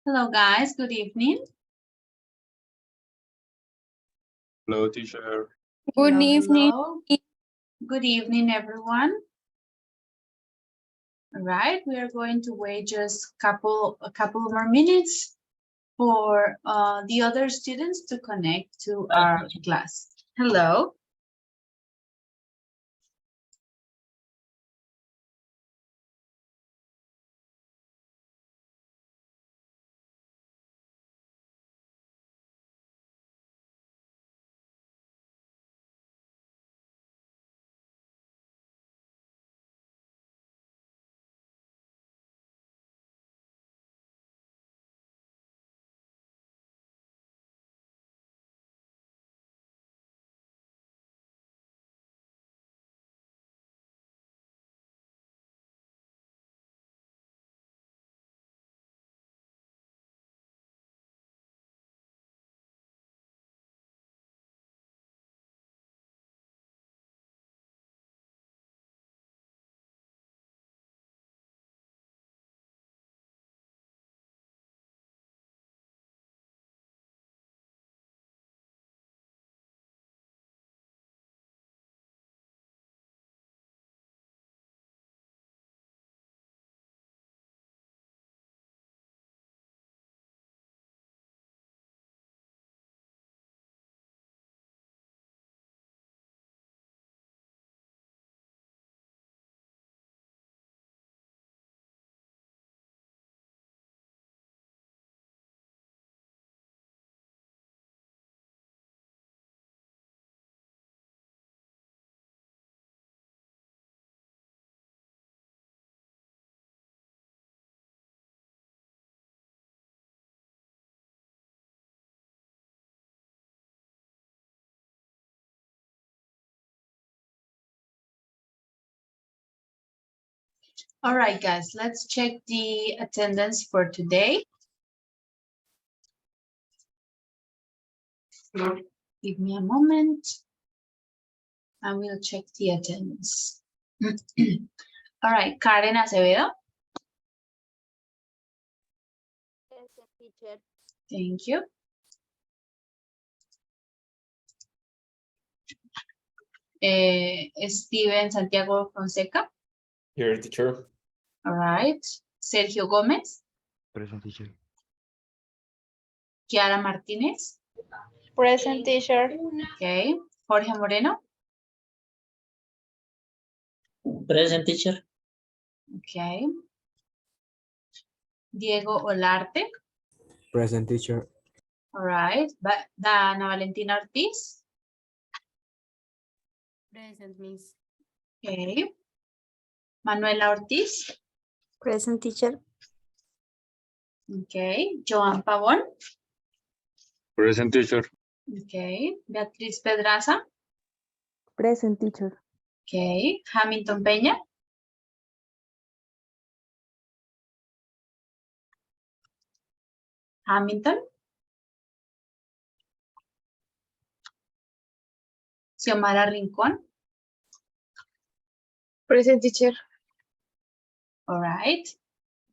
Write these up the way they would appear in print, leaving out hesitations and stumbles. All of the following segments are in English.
Hello, guys. Good evening. Hello, teacher. Good Hello, evening. hello. Good evening, everyone. All right, we are going to wait just a couple more minutes for the other students to connect to our class. Hello. All right, guys, let's check the attendance for today. Give me a moment. I will check the attendance. All right, Karen Acevedo. Present, teacher. Thank you. Steven Santiago Fonseca. Here, teacher. All right. Sergio Gómez. Present, teacher. Kiara Martínez. Present, teacher. Okay. Jorge Moreno. Present, teacher. Okay. Diego Olarte. Present, teacher. All right. Dana Valentina Ortiz. Present, miss. Okay. Manuela Ortiz. Present, teacher. Okay. Joan Pavón. Present, teacher. Okay. Beatriz Pedraza. Present, teacher. Okay. Hamilton Peña. Hamilton. Xiomara Rincón. Present, teacher. All right.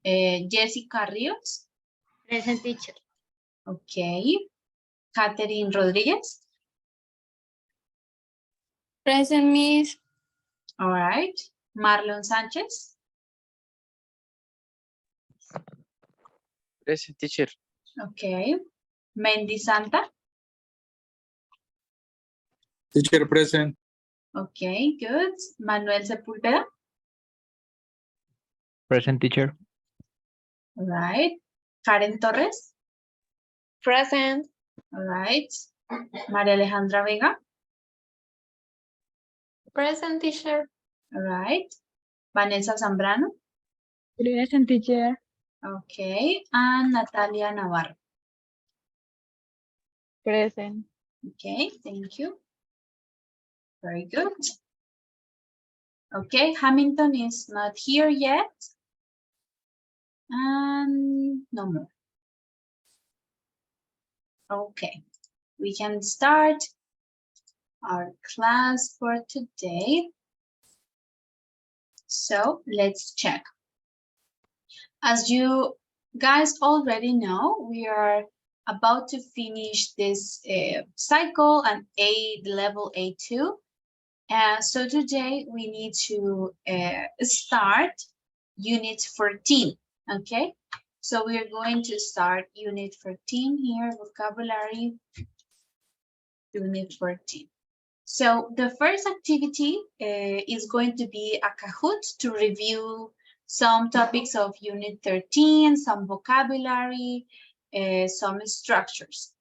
Jessica Ríos. Present, teacher. Okay. Catherine Rodríguez. Present, miss. All right. Marlon Sánchez. Present, teacher. Okay. Mendy Santa. Teacher present. Okay, good. Manuel Sepúlveda. Present, teacher. All right. Karen Torres. Present. All right. María Alejandra Vega. Present, teacher. All right. Vanessa Zambrano. Present, teacher. Okay. And Natalia Navarro. Present. Okay, thank you. Very good. Okay, Hamilton is not here yet. And no more. Okay, we can start our class for today. So let's check. As you guys already know we are about to finish this cycle and level A2. So today we need to start unit 14, okay? So we are going to start unit 14 here, vocabulary, unit 14. So the first activity is going to be a Kahoot to review some topics of unit 13, some vocabulary, some structures.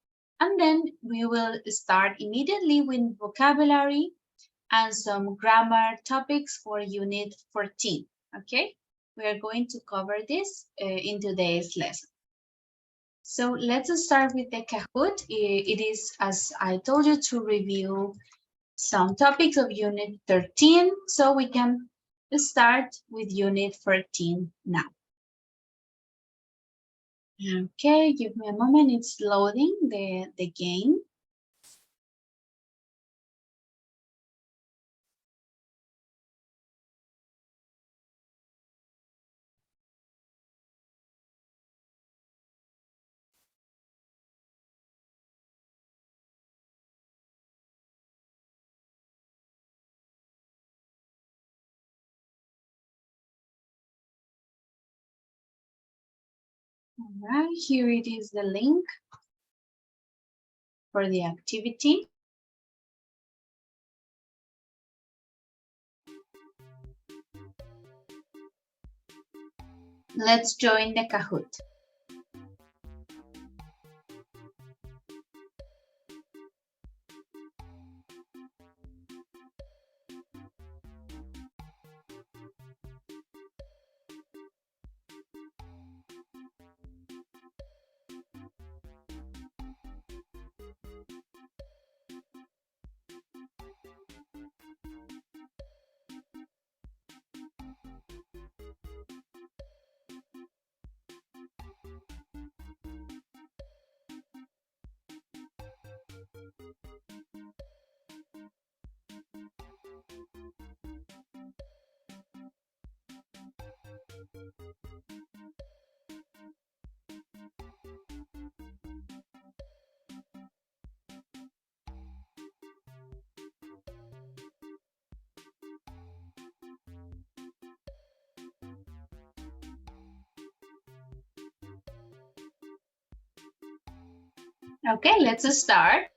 And then we will start immediately with vocabulary and some grammar topics for unit 14, okay? We are going to cover this in today's lesson. So let's start with the Kahoot. It is, as I told you, to review some topics of unit 13, so we can start with unit 14 now. Okay, give me a moment, it's loading the game. All right, here it is the link for the activity. Let's join the Kahoot. Okay, let's start.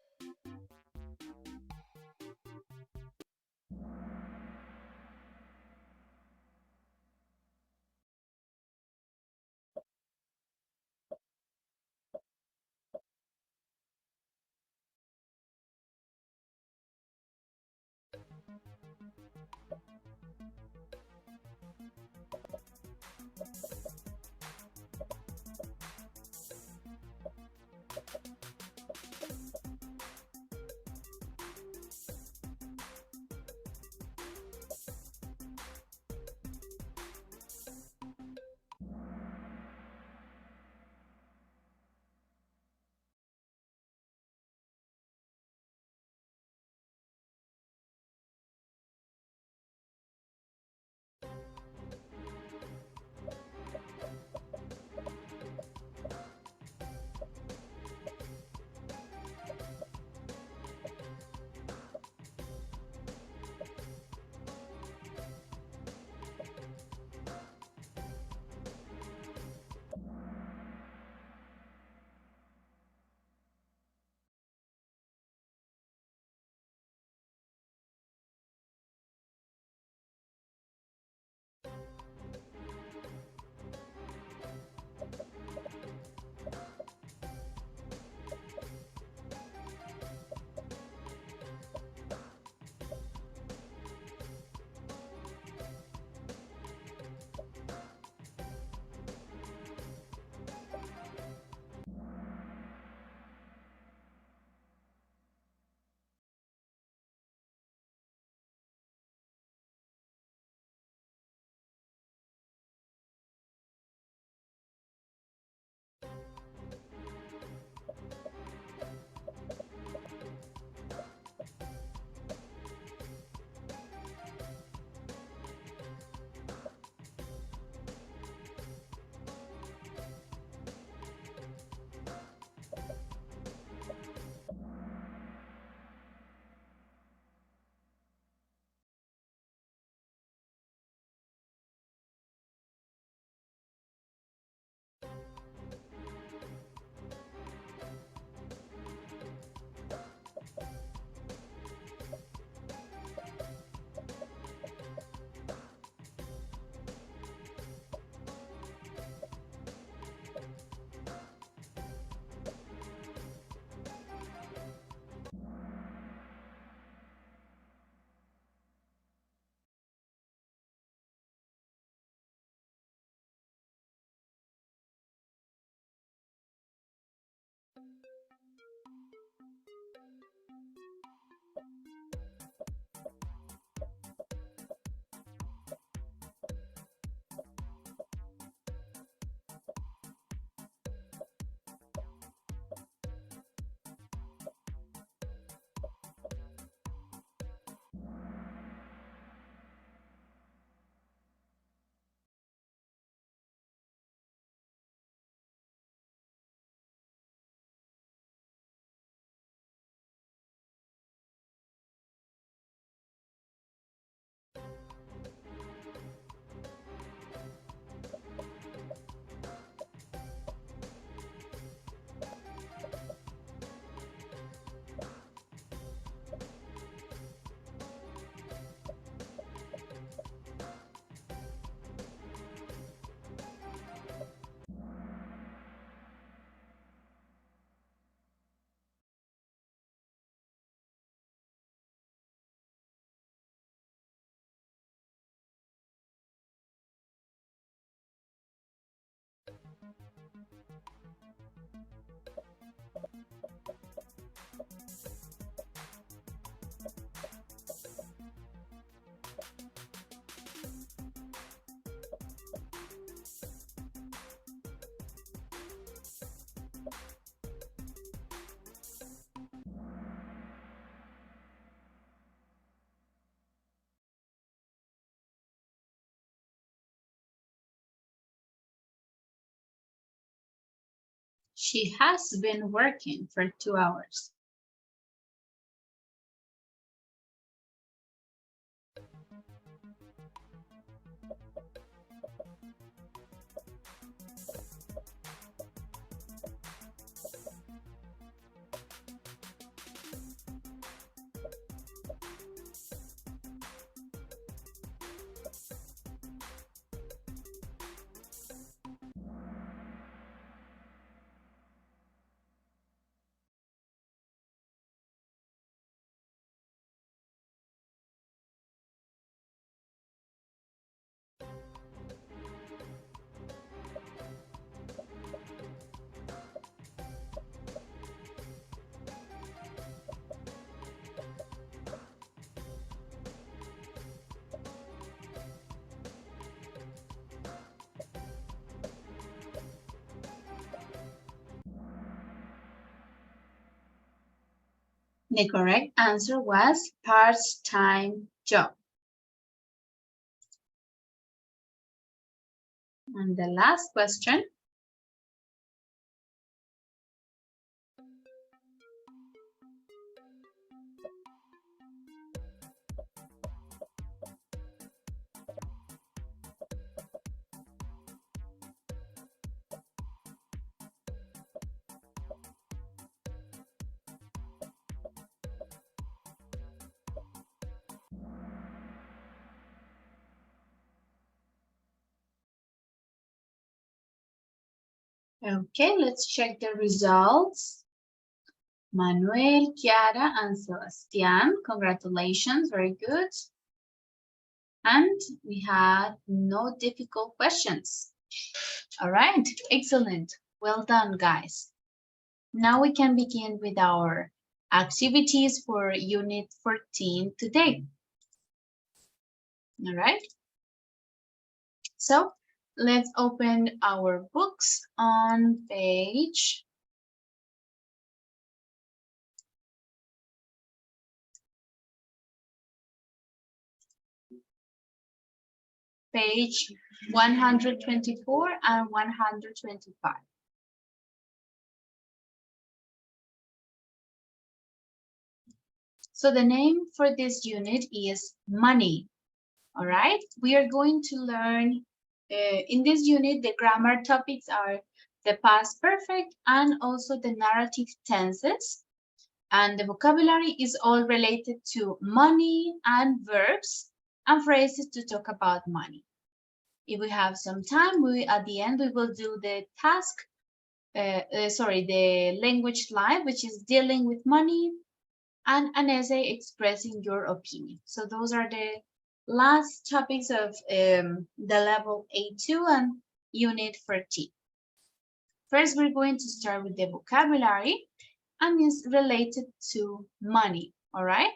She has been working for 2 hours. The correct answer was part-time job. And the last question. Okay, let's check the results. Manuel, Chiara, and Sebastian, congratulations, very good. And we had no difficult questions. All right, excellent. Well done, guys. Now we can begin with our activities for Unit 14 today. All right. So let's open our books on page 124 and 125. So the name for this unit is money. All right, we are going to learn in this unit, the grammar topics are the past perfect and also the narrative tenses. And the vocabulary is all related to money and verbs and phrases to talk about money. If we have some time, at the end, we will do the the language live, which is dealing with money, and an essay expressing your opinion. So those are the last topics of the level A2 and unit 14. First, we're going to start with the vocabulary, and it's related to money, all right?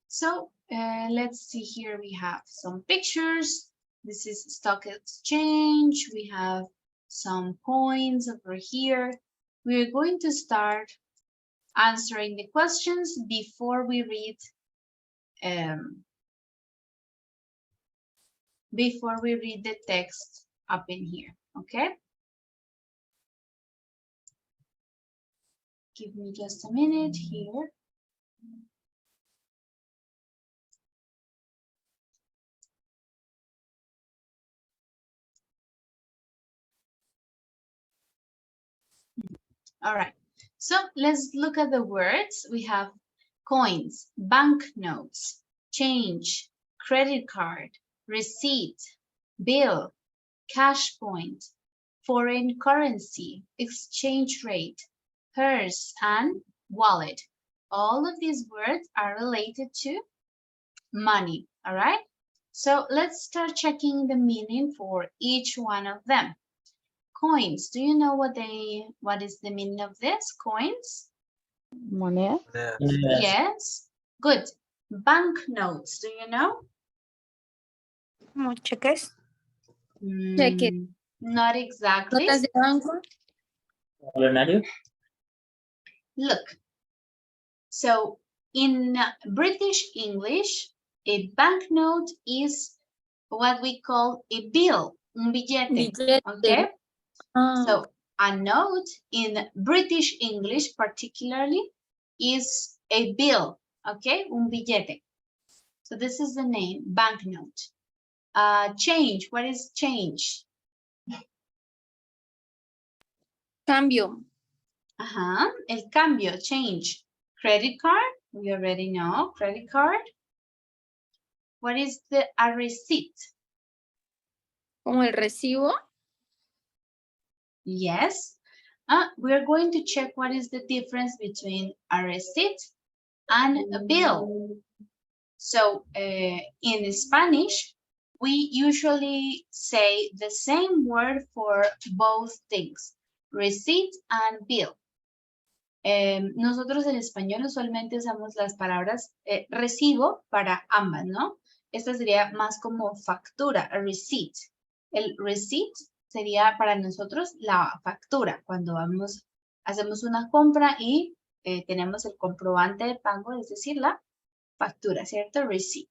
So let's see here, we have some pictures. This is stock exchange. We have some coins over here. We're going to start answering the questions before we read the text up in here, okay? Give me just a minute here. All right, so let's look at the words. We have coins, banknotes, change, credit card, receipt, bill, cash point, foreign currency, exchange rate, purse, and wallet. All of these words are related to money, all right? So let's start checking the meaning for each one of them. Coins, do you know what is the meaning of this? Coins? Moneda. Yes, good. Banknotes, do you know? Cheques. Not exactly. Notas de banco. Ordinario. Look, so in British English, a banknote is what we call a bill, un billete, okay? So a note in British English particularly is a bill, okay? Un billete. So this is the name, banknote. Change, what is change? Cambio. El cambio, change. Credit card, we already know, credit card. What is a receipt? Como el recibo. Yes. We're going to check what is the difference between a receipt and a bill. So in Spanish, we usually say the same word for both things, receipt and bill. Nosotros en español usualmente usamos las palabras recibo para ambas, ¿no? Esta sería más como factura, a receipt. El receipt sería para nosotros la factura, cuando hacemos una compra y tenemos el comprobante de pago, es decir, la factura, ¿cierto? Receipt.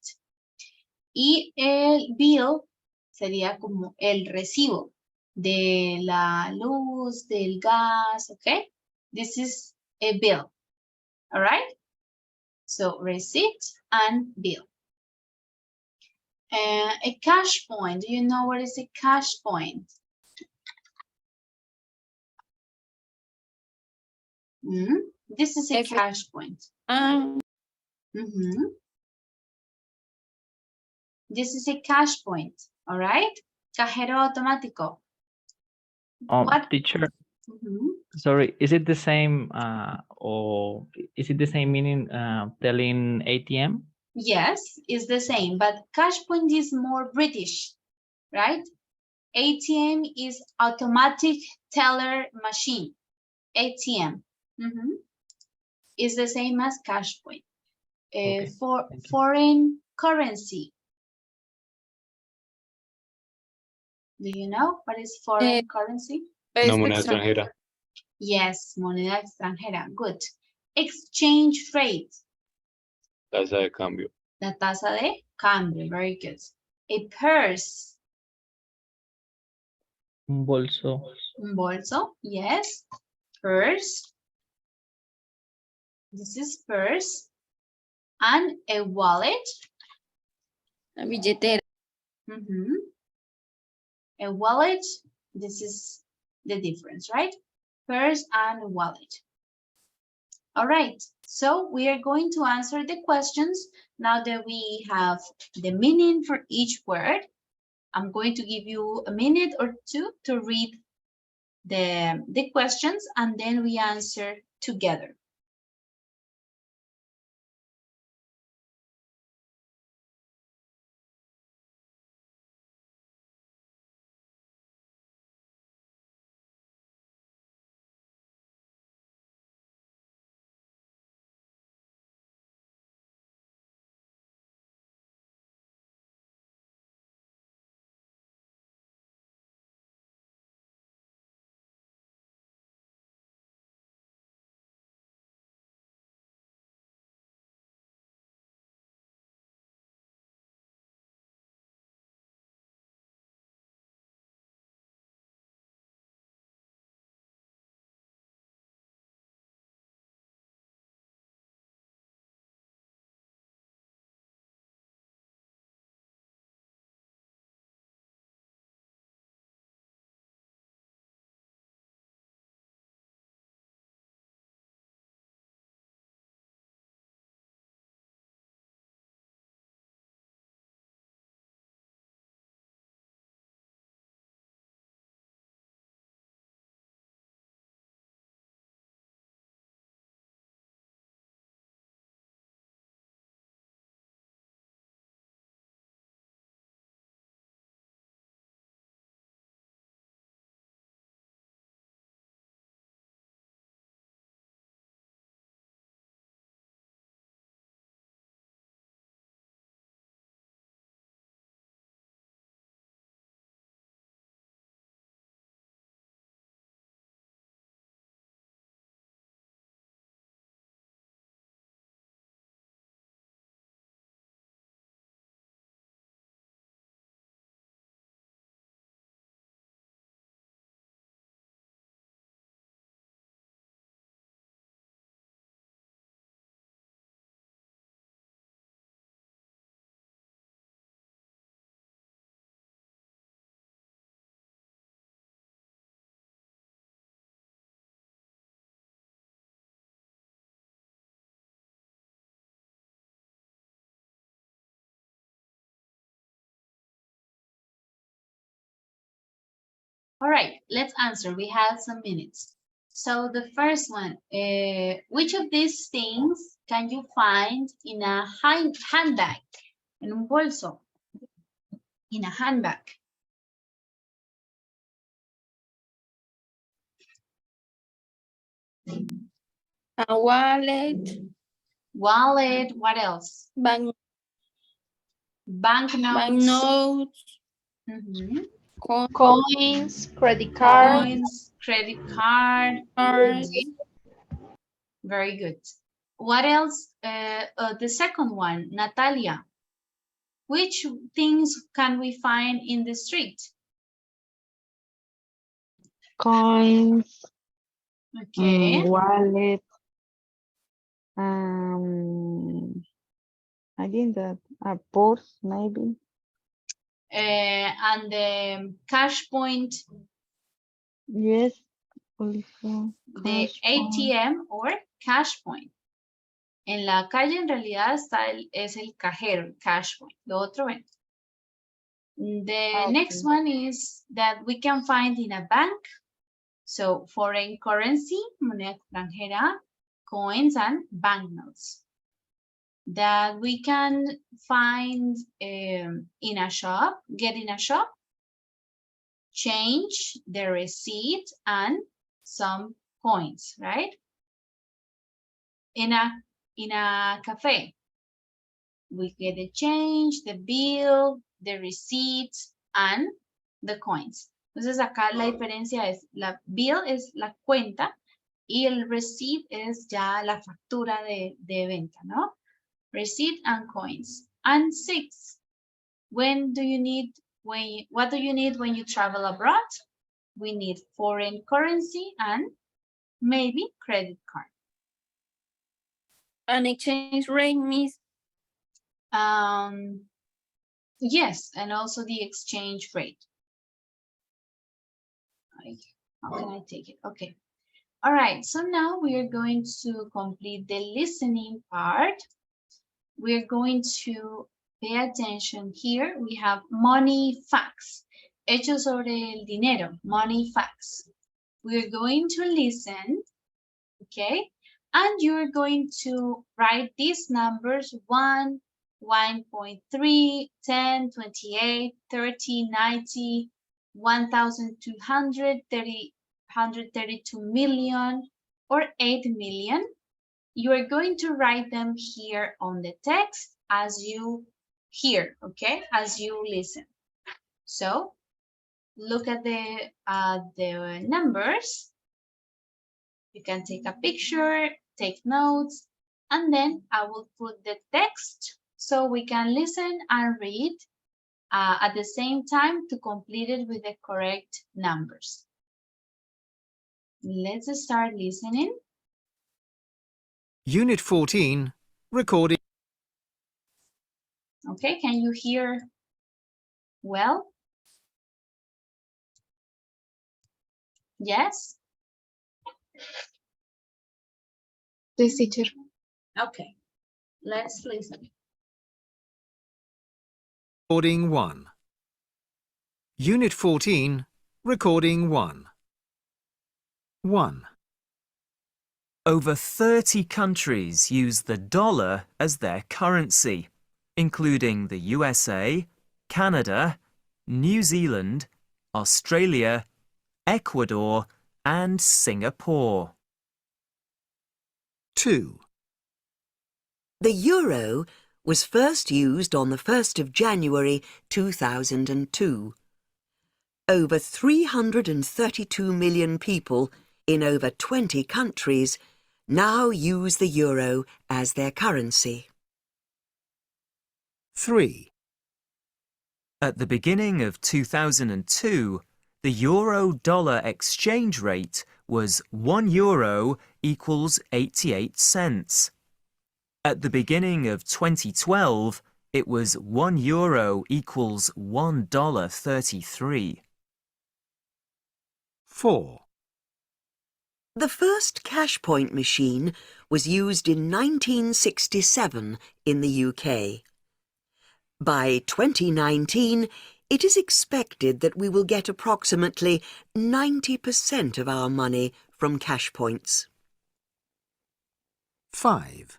Y el bill sería como el recibo de la luz, del gas, ¿ok? This is a bill, all right? So receipt and bill. A cash point, do you know what is a cash point? This is a cash point. This is a cash point, all right? Cajero automático. What? Teacher, sorry, is it the same or is it the same meaning telling ATM? Yes, it's the same, but cash point is more British, right? ATM is automatic teller machine, ATM. Is the same as cash point. Okay, For foreign currency. Do you know what is foreign currency? No, moneda extranjera. Yes, moneda extranjera. Good. Exchange rate. Tasa de cambio. La tasa de cambio. Very good. A purse. Un bolso. Un bolso. Yes. Purse. This is purse. And a wallet. La billetera. A wallet. This is the difference, right? Purse and wallet. All right, so we are going to answer the questions now that we have the meaning for each word. I'm going to give you a minute or two to read the questions and then we answer together. All right, let's answer. We have some minutes. So the first one, which of these things can you find in a handbag? En un bolso. In a handbag. A wallet, Wallet, what else? banknotes, Banknotes. Mhm. Coins, credit card, Coins, credit card. cards, Okay. Very good. What else? The second one, Natalia. Which things can we find in the street? coins, Okay. wallet. I think that a purse maybe. And the cash point, Yes. Also, the cash point. ATM or cash point. En la calle en realidad es el cajero, el cash point. Lo otro ven. The next one is that we can find in a bank. So foreign currency, moneda extranjera, coins and banknotes. That we can find in a shop, get in a shop, change, the receipt, and some coins, right? In a cafe, we get the change, the bill, the receipt, and the coins. Entonces acá la diferencia es, la bill es la cuenta y el receipt es ya la factura de venta, ¿no? Receipt and coins. And 6, what do you need when you travel abroad? We need foreign currency and maybe credit card. an exchange rate, Miss. Yes, and also the exchange rate. How can I take it? Okay. All right, so now we are going to complete the listening part. We're going to pay attention here. We have money facts. Hechos sobre el dinero, money facts. We're going to listen, okay? And you're going to write these numbers 1, 1.3, 10, 28, 30, 90, 1,200, 132 million, or 8 million. You are going to write them here on the text as you hear, okay? As you listen. So look at the numbers. You can take a picture, take notes, and then I will put the text so we can listen and read at the same time to complete it with the correct numbers. Let's start listening. Unit 14, recording. Okay, can you hear well? Yes? Yes, teacher. Okay, let's listen. Recording 1. Unit 14, recording 1. 1. Over 30 countries use the dollar as their currency, including the USA, Canada, New Zealand, Australia, Ecuador, and Singapore. 2. The euro was first used on the 1st of January 2002. Over 332 million people in over 20 countries now use the euro as their currency. 3. At the beginning of 2002, the euro-dollar exchange rate was €1 equals 88 cents. At the beginning of 2012, it was €1 equals $1.33. 4. The first cash point machine was used in 1967 in the UK. By 2019, it is expected that we will get approximately 90% of our money from cash points. 5.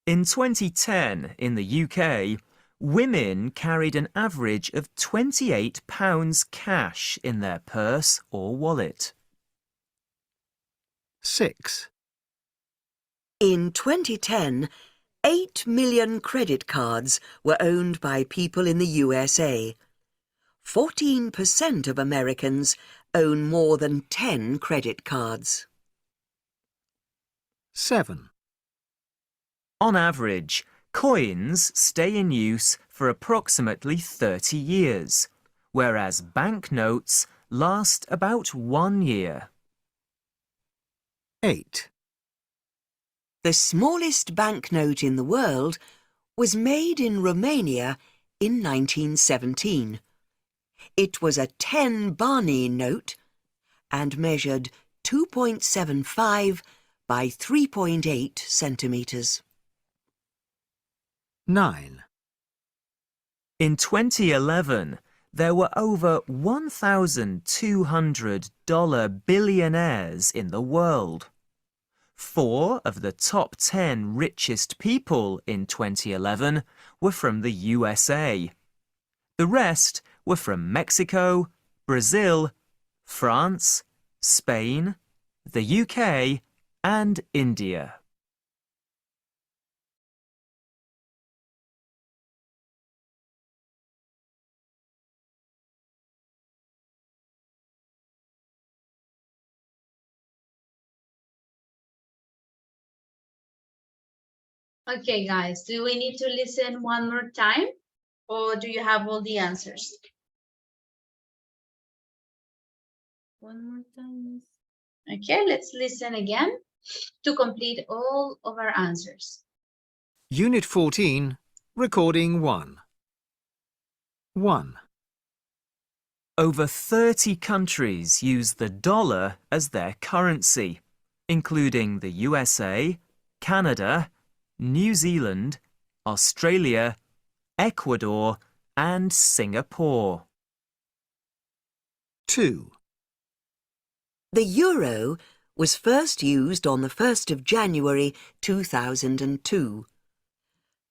In 2010, in the UK, women carried an average of £28 cash in their purse or wallet. 6. In 2010, 8 million credit cards were owned by people in the USA. 14% of Americans own more than 10 credit cards. 7. On average, coins stay in use for approximately 30 years, whereas banknotes last about 1 year. 8. The smallest banknote in the world was made in Romania in 1917. It was a 10 Barney note and measured 2.75 by 3.8 centimetres. 9. In 2011, there were over 1,200 dollar billionaires in the world. 4 of the top 10 richest people in 2011 were from the USA. The rest were from Mexico, Brazil, France, Spain, the UK, and India. Okay, guys, do we need to listen one more time, or do you have all the answers? One more time. Okay, let's listen again to complete all of our answers. Unit 14, Recording 1. 1. Over 30 countries use the dollar as their currency, including the USA, Canada, New Zealand, Australia, Ecuador, and Singapore. 2. The euro was first used on the 1st of January 2002.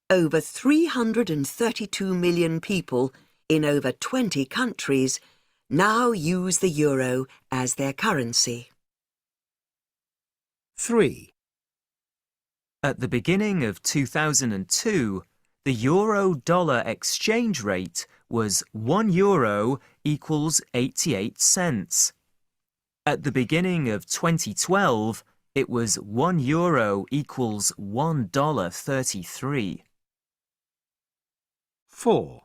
Over 332 million people in over 20 countries now use the euro as their currency. 3. At the beginning of 2002, the euro-dollar exchange rate was €1 equals 88 cents. At the beginning of 2012, it was €1 equals $1.33. 4.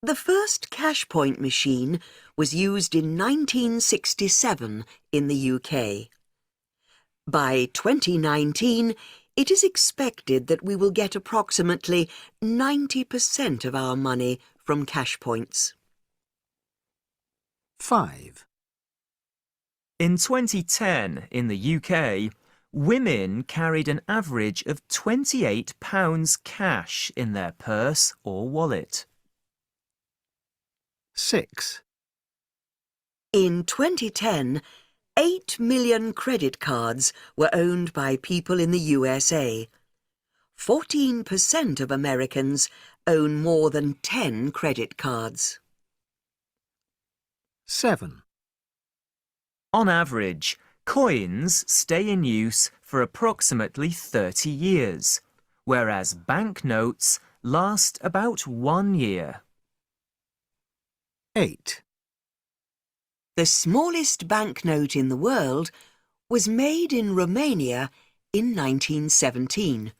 The first cash point machine was used in 1967 in the UK. By 2019, it is expected that we will get approximately 90% of our money from cash points. 5. In 2010, in the UK, women carried an average of £28 cash in their purse or wallet. 6. In 2010, 8 million credit cards were owned by people in the USA. 14% of Americans own more than 10 credit cards. 7. On average, coins stay in use for approximately 30 years, whereas banknotes last about 1 year. 8. The smallest banknote in the world was made in Romania in 1917.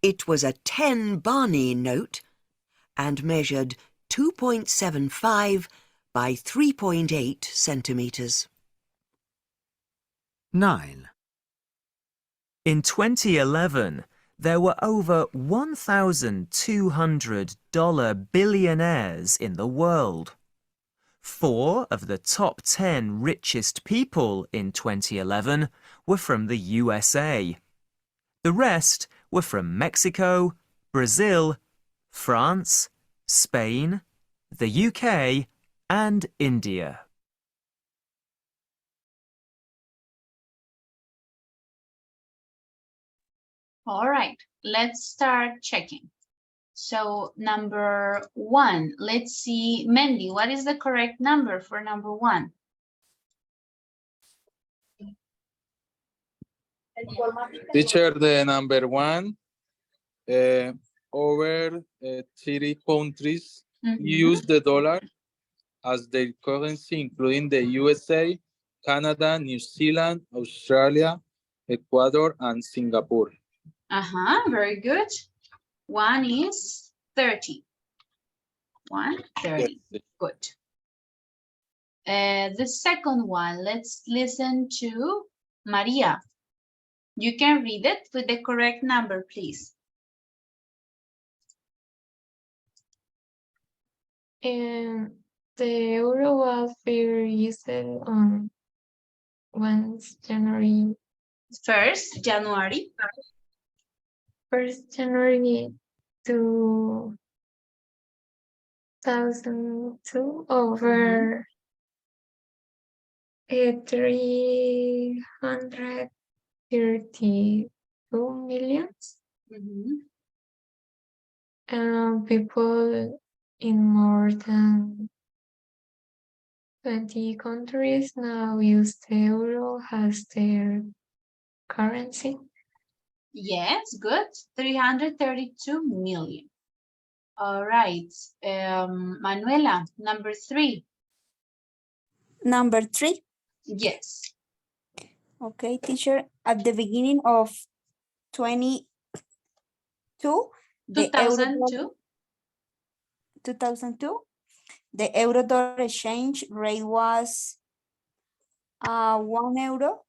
It was a 10 Barney note and measured 2.75 by 3.8 centimetres. 9. In 2011, there were over 1,200 dollar billionaires in the world. 4 of the top 10 richest people in 2011 were from the USA. The rest were from Mexico, Brazil, France, Spain, the UK, and India. All right, let's start checking. So number 1, let's see, Mandy, what is the correct number for number 1? Teacher, the number 1, over 30 countries use the dollar as their currency, including the USA, Canada, New Zealand, Australia, Ecuador, and Singapore. Very good. 1 is 30. 130. Good. The second one, let's listen to Maria. You can read it with the correct number, please. And the euro was first used on 1st January. 1st January. 1st January 2002 over 332 million. People in more than 20 countries now use the euro as their currency. Yes, good. 332 million. All right. Manuela, number 3. Number 3. Yes. Okay, teacher. At the beginning of 2002, the euro 2002, the euro dollar exchange rate was €1.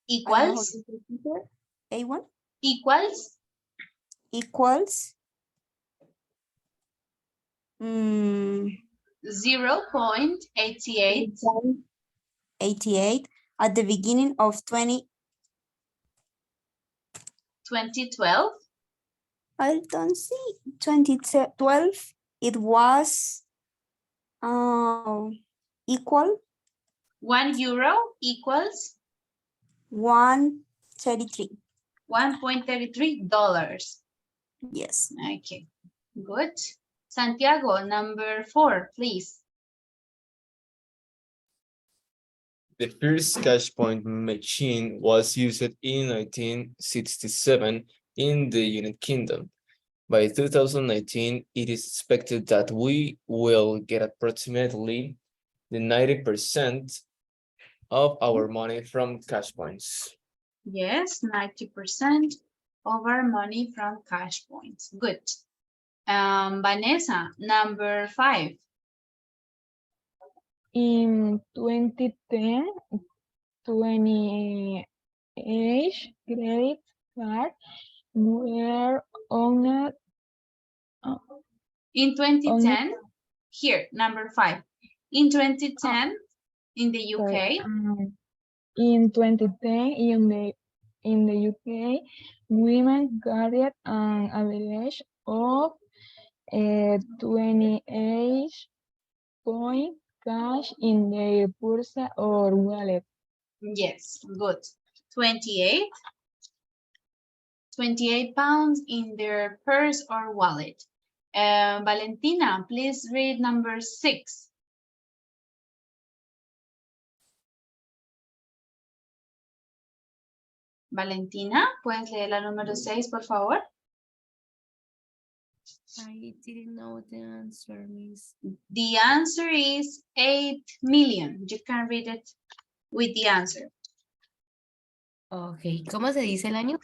Equals? A1? Equals? Equals 0.88. 88 at the beginning of 2012. I don't see 2012. It was equal €1 equals 1.33. $1.33. Yes. Okay, good. Santiago, number 4, please. The first cash point machine was used in 1967 in the United Kingdom. By 2019, it is expected that we will get approximately the 90% of our money from cash points. Yes, 90% of our money from cash points. Good. Vanessa, number 5. In 2010, 28 credit cards were owned. In 2010, here, number 5. In 2010, in the UK. In 2010, in the UK, women gathered an average of 28 point cash in their purse or wallet. Yes, good. 28 pounds in their purse or wallet. Valentina, please read number 6. Valentina, ¿puedes leer la número 6, por favor? I didn't know the answer, Miss. The answer is 8 million. You can read it with the answer. Okay, ¿cómo se dice el año?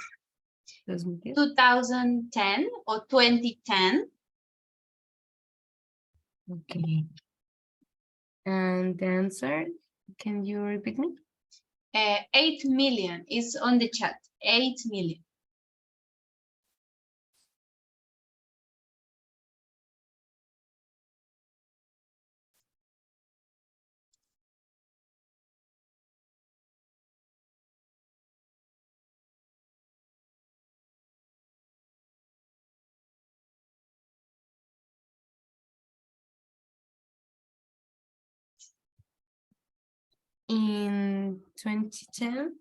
2010 or 2010. Okay. And the answer, can you repeat me? 8 million is on the chat. 8 million. In 2010,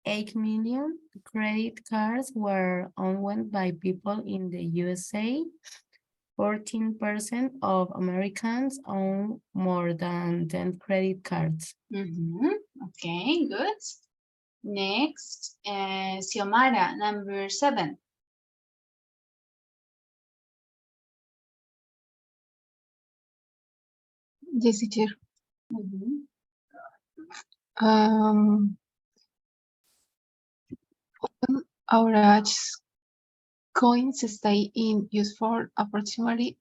8 million credit cards were owned by people in the USA. 14% of Americans own more than 10 credit cards. Okay, good. Next, Xiomara, number 7. Yes, teacher. Average coins stay in use for approximately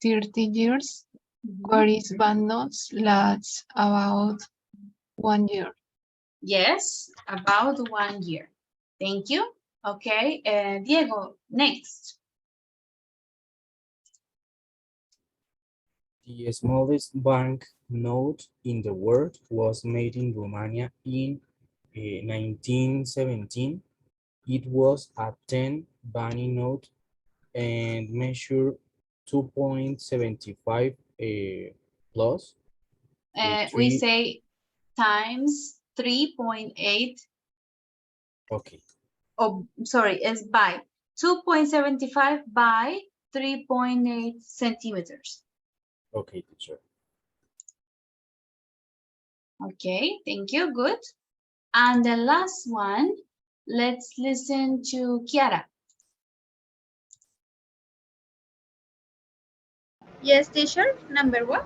30 years, whereas banknotes last about 1 year. Yes, about 1 year. Thank you. Okay, Diego, next. The smallest bank note in the world was made in Romania in 1917. It was a 10 penny note and measured 2.75 plus We 3. say times 3.8. Okay, Oh, sorry, it's by 2.75 by 3.8 centimeters. okay, teacher. Okay, thank you, good. And the last one, let's listen to Kiara. Yes, teacher. Number what?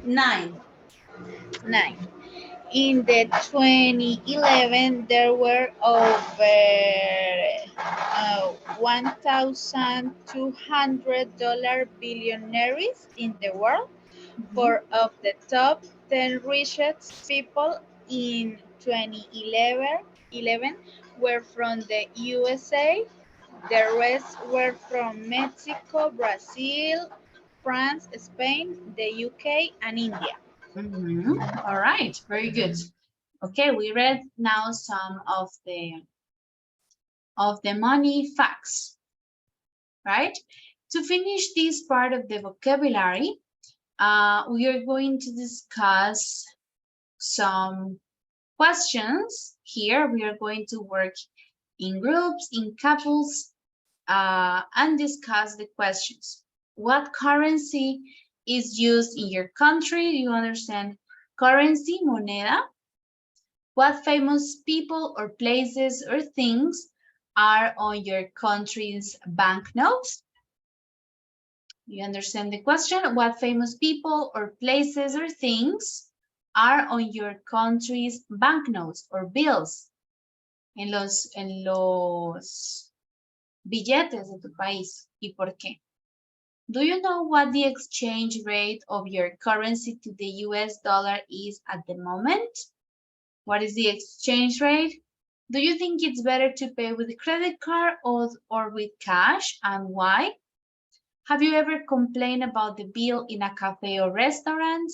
9. 9. In the 2011, there were over $1,200 billionaires in the world. 4 of the top 10 richest people in 2011 were from the USA. The rest were from Mexico, Brazil, France, Spain, the UK, and India. All right, very good. Okay, we read now some of the money facts, right? To finish this part of the vocabulary, we are going to discuss some questions. Here we are going to work in groups, in couples, and discuss the questions. What currency is used in your country? Do you understand currency, moneda? What famous people or places or things are on your country's banknotes? You understand the question? What famous people or places or things are on your country's banknotes or bills? En los billetes de tu país. ¿Y por qué? Do you know what the exchange rate of your currency to the US dollar is at the moment? What is the exchange rate? Do you think it's better to pay with a credit card or with cash, and why? Have you ever complained about the bill in a cafe or restaurant?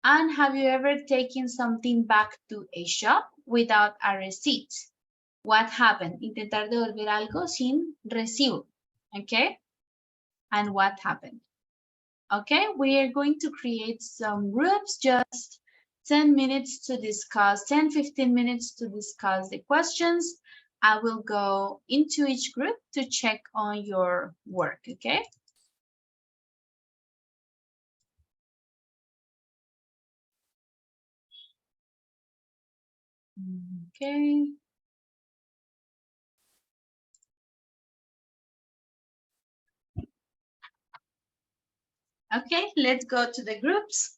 And have you ever taken something back to a shop without a receipt? What happened? Intentar devolver algo sin recibo. Okay? And what happened? Okay, we are going to create some groups, just 10 minutes to discuss, 10-15 minutes to discuss the questions. I will go into each group to check on your work, okay? Okay. Okay, let's go to the groups.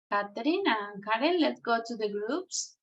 Catherine and Karen, let's go to the groups.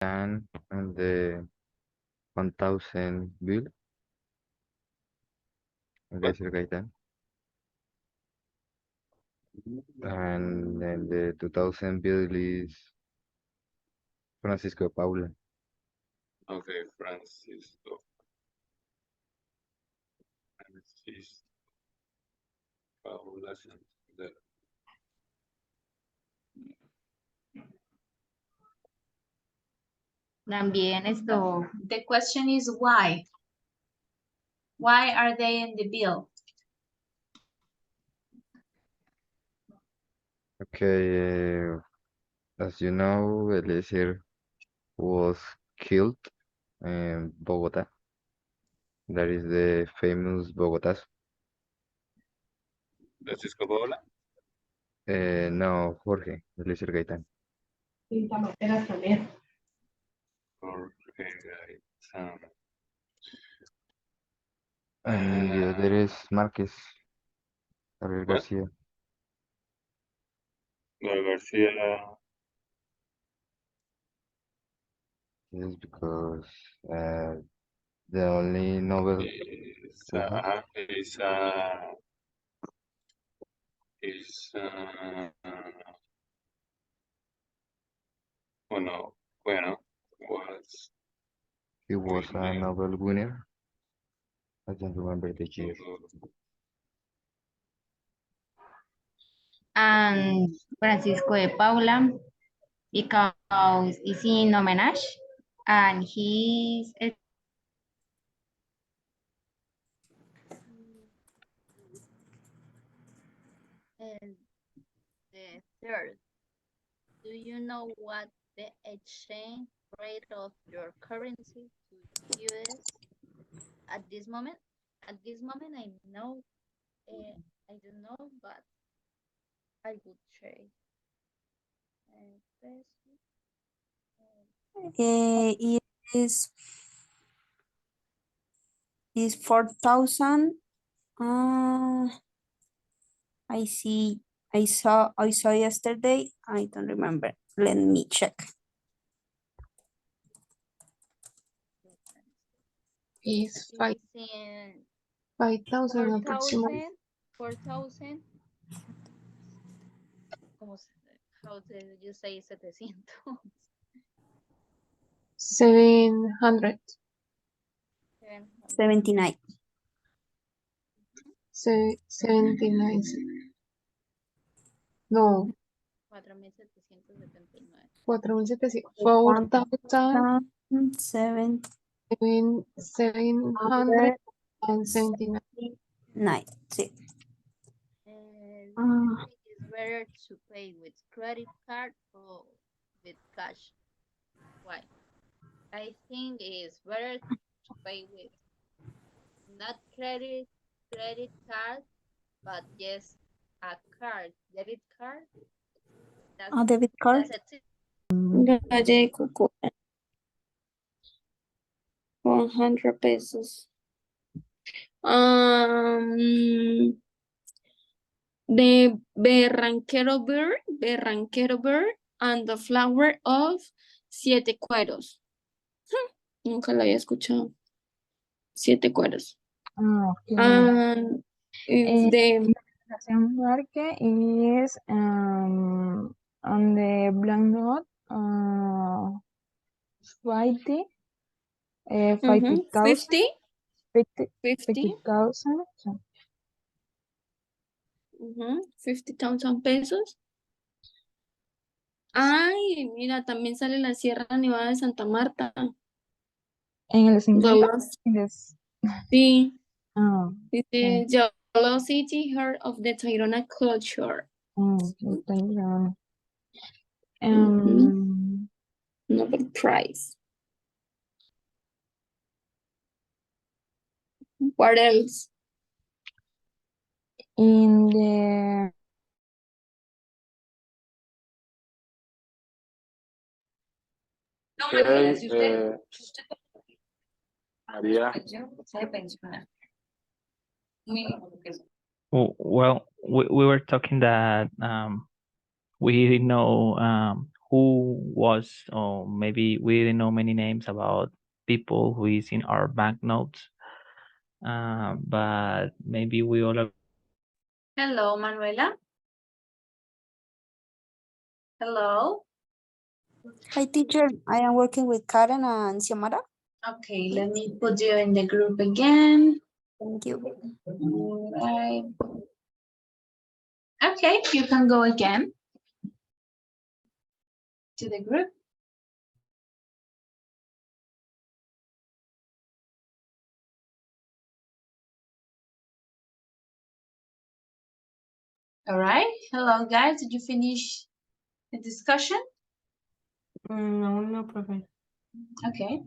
and the 1000 bill. Laser Gaitán. And then the 2000 bill is Francisco de Paula. Okay, Francisco. Paula Santander. También esto. The question is why? Why are they in the bill? Okay, as you know, Eliezer was killed in Bogota. That is the famous Bogotá. Francisco Paula. No, Jorge, Eliezer Gaitán. Jorge Gaitán. And the other is Márquez, Gabriel What? García. García. Yes, because the only novel Is, we have. Bueno, was He was a winner. Nobel winner. I don't remember the year. And Francisco de Paula, because it's in homenage, and he's and the third. Do you know what the exchange rate of your currency to US at this moment? At this moment, I know, I don't know, but I would trade. It is 4,000. I saw yesterday. I don't remember. Let me check. Is 5,000 approximately. 4,000. How do you say 700? 700. 79. 79. No. 4,779. 4,700. 4,779. Sí. It's better to pay with credit card or with cash. Why? I think it's better to pay with not credit card, but yes, a card, debit card. A debit card. That's it. Galle Cucu. 100 pesos. The Berranquero Bird and the Flower of Siete Cueros. Nunca la había escuchado. Siete Cueros. Okay. And if the Marque is on the blank note 50,000. 50,000. 50,000 pesos. Ay, mira, también sale la Sierra Nevada de Santa Marta. En el 50. Sí. Ah, Dice Yellow City, Heart of the Tairona Culture. Nobel Prize. What else? In the María. Well, we were talking that we know who was, or maybe we didn't know many names about people who is in our banknotes, but maybe we all are. Hello, Manuela. Hello. Hi, teacher. I am working with Karen and Xiomara. Okay, let me put you in the group again. Thank you. All right. Okay, you can go again to the group. All right. Hello, guys. Did you finish the discussion? No, no problem. Okay.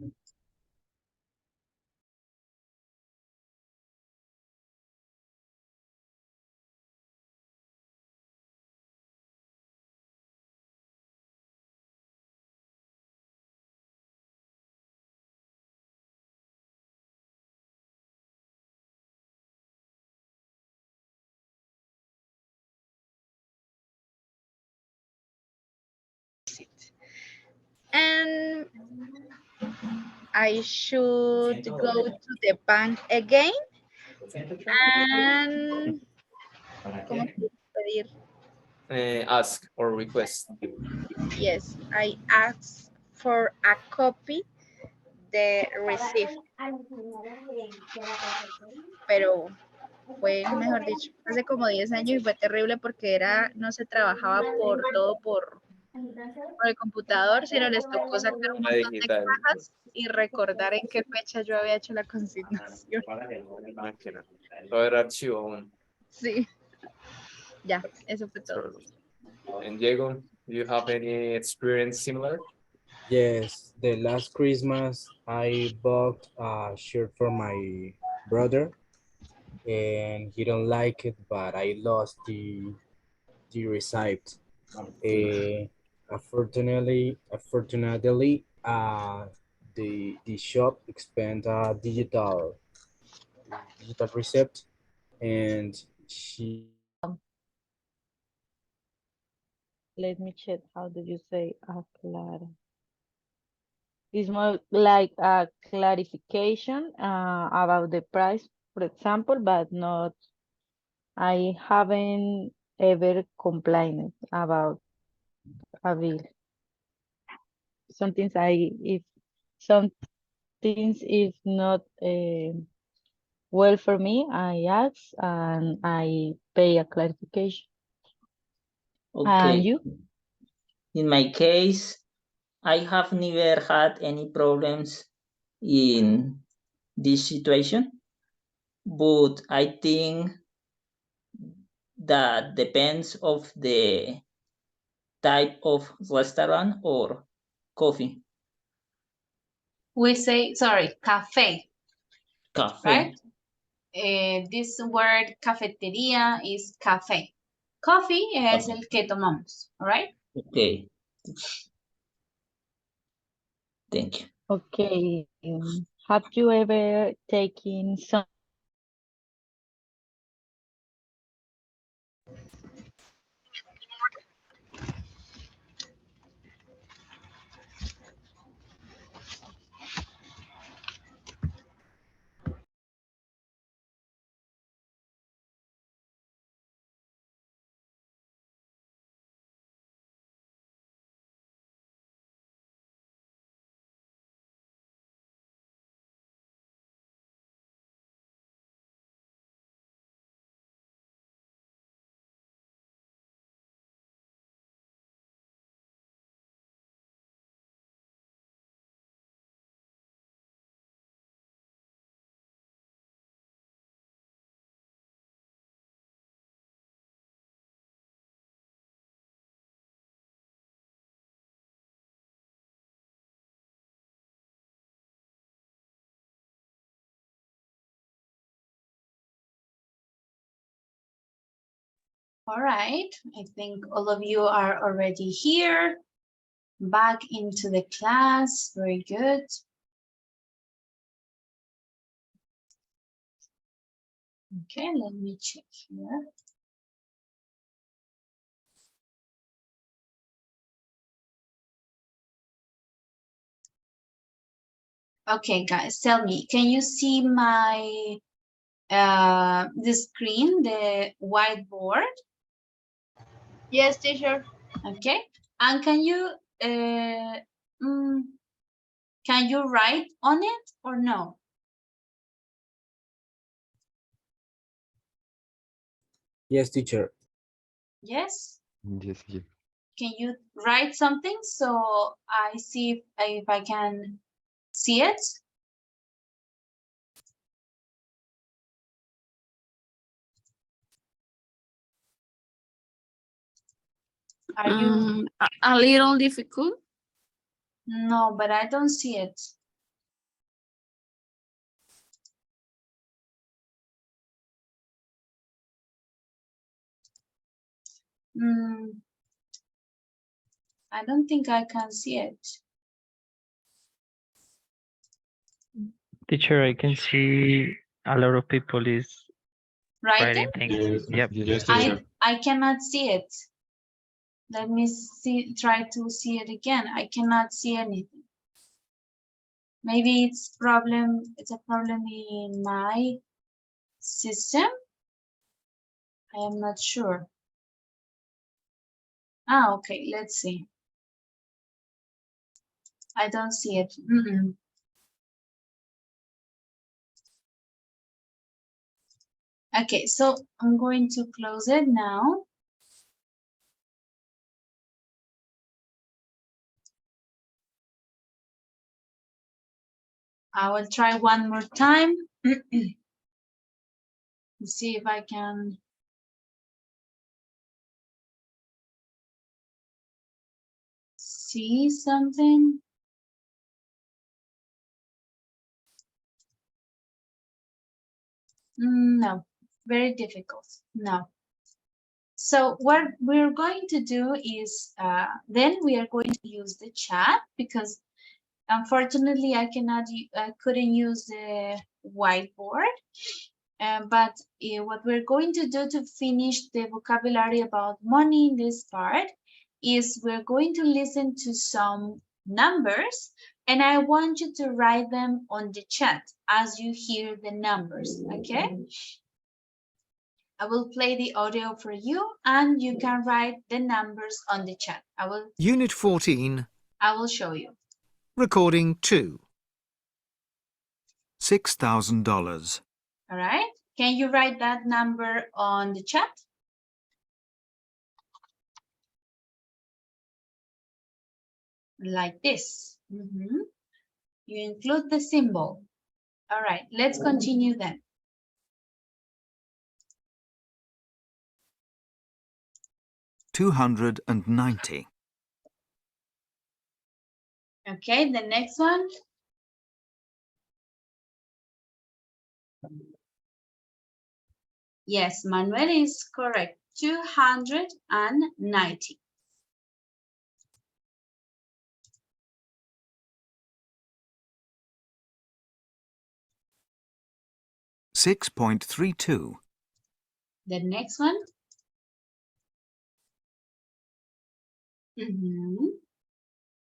And I should go to the bank again and ¿cómo se dice pedir? Ask or request. Yes, I asked for a copy the receipt, pero fue, mejor dicho, hace como 10 años y fue terrible porque era, no se trabajaba por todo por el computador, sino les tocó sacar un montón de cajas y recordar en qué fecha yo había hecho la consignación. Todo era archivo aún. Sí, ya, eso fue todo. And Diego, do you have any experience similar? Yes, the last Christmas I bought a shirt for my brother and he don't like it, but I lost the receipt. Unfortunately, the shop expand a digital receipt, and she. Let me check. How did you say aclara? It's more like a clarification about the price, for example, but not. I haven't ever complained about a bill. Sometimes if some things is not well for me, I ask and I pay a clarification. Okay. And you? In my case, I have never had any problems in this situation, but I think that depends of the type of restaurant or coffee. We say, sorry, cafe, Cafe. right? This word cafetería is cafe. Coffee es el que tomamos, all right? Okay. Thank you. Okay. Have you ever taken some All right, I think all of you are already here, back into the class, very good. Okay, let me check here. Okay, guys, tell me, can you see my the screen, the whiteboard? Yes, teacher. Okay, and can you write on it or no? Yes, teacher. Yes. Yes, yes. Can you write something so I see if I can see it? Are you? A little difficult? No, but I don't see it. I don't think I can see it. Teacher, I can see a lot of people is Writing? writing things. Yep. I cannot see it. Let me see, try to see it again. I cannot see anything. Maybe it's a problem in my system. I am not sure. Ah, okay, let's see. I don't see it. Okay, so I'm going to close it now. I will try one more time. See if I can. See something. No, very difficult. No. So what we're going to do is then we are going to use the chat because unfortunately I couldn't use the whiteboard. But what we're going to do to finish the vocabulary about money in this part is we're going to listen to some numbers and I want you to write them on the chat as you hear the numbers, okay? I will play the audio for you and you can write the numbers on the chat. Unit 14. I will show you. Recording 2. $6,000. All right. Can you write that number on the chat? Like this. You include the symbol. All right, let's continue then. $290. Okay, the next one. Yes, Manuel is correct. 290. $6.32. The next one.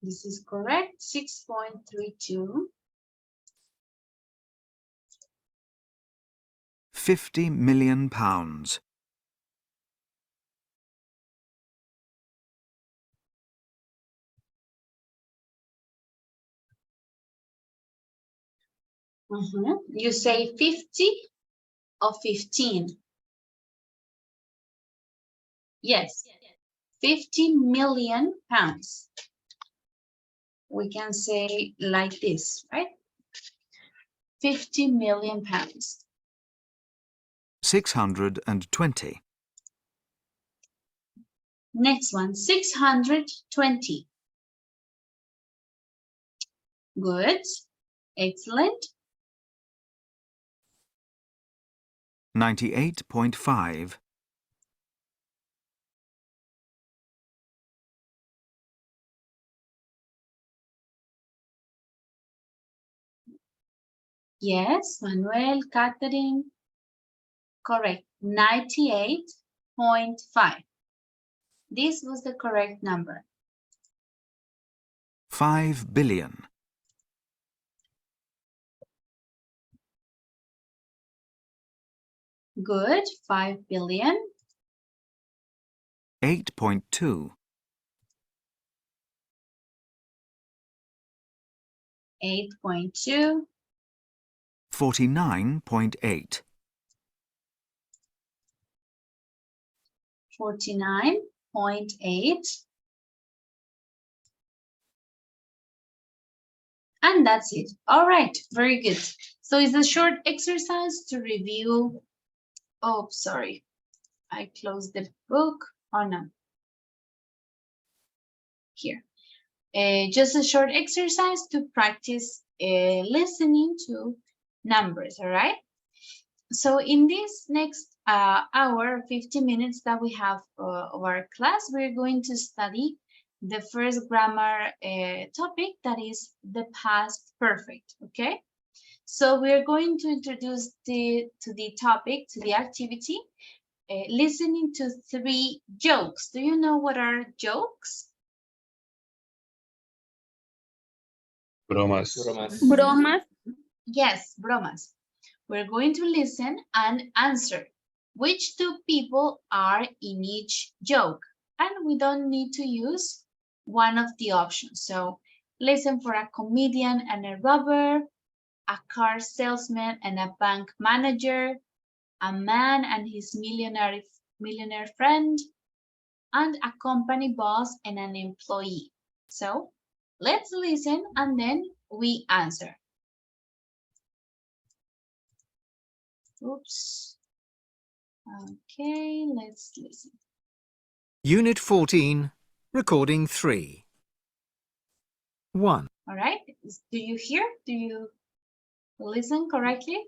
This is correct. 6.32. 50 million pounds. You say 50 or 15? Yes, 50 million pounds. We can say like this, right? 50 million pounds. 620. Next one, 620. Good. Excellent. 98.5. Yes, Manuel, Catherine. Correct. 98.5. This was the correct number. 5 billion. Good. 5 billion. 8.2. 8.2. 49.8. 49.8. And that's it. All right, very good. So it's a short exercise to review. Oh, sorry. I closed the book. Oh, no. Here. Just a short exercise to practice listening to numbers, all right? So in this next hour, 50 minutes that we have of our class, we're going to study the first grammar topic, that is the past perfect, okay? So we're going to introduce to the topic, to the activity, listening to 3 jokes. Do you know what are jokes? Bromas. Bromas. Yes, bromas. We're going to listen and answer which 2 people are in each joke. And we don't need to use one of the options. So listen for a comedian and a robber, a car salesman and a bank manager, a man and his millionaire friend, and a company boss and an employee. So let's listen and then we answer. Oops. Okay, let's listen. Unit 14, Recording 3. 1. All right, do you hear? Do you listen correctly?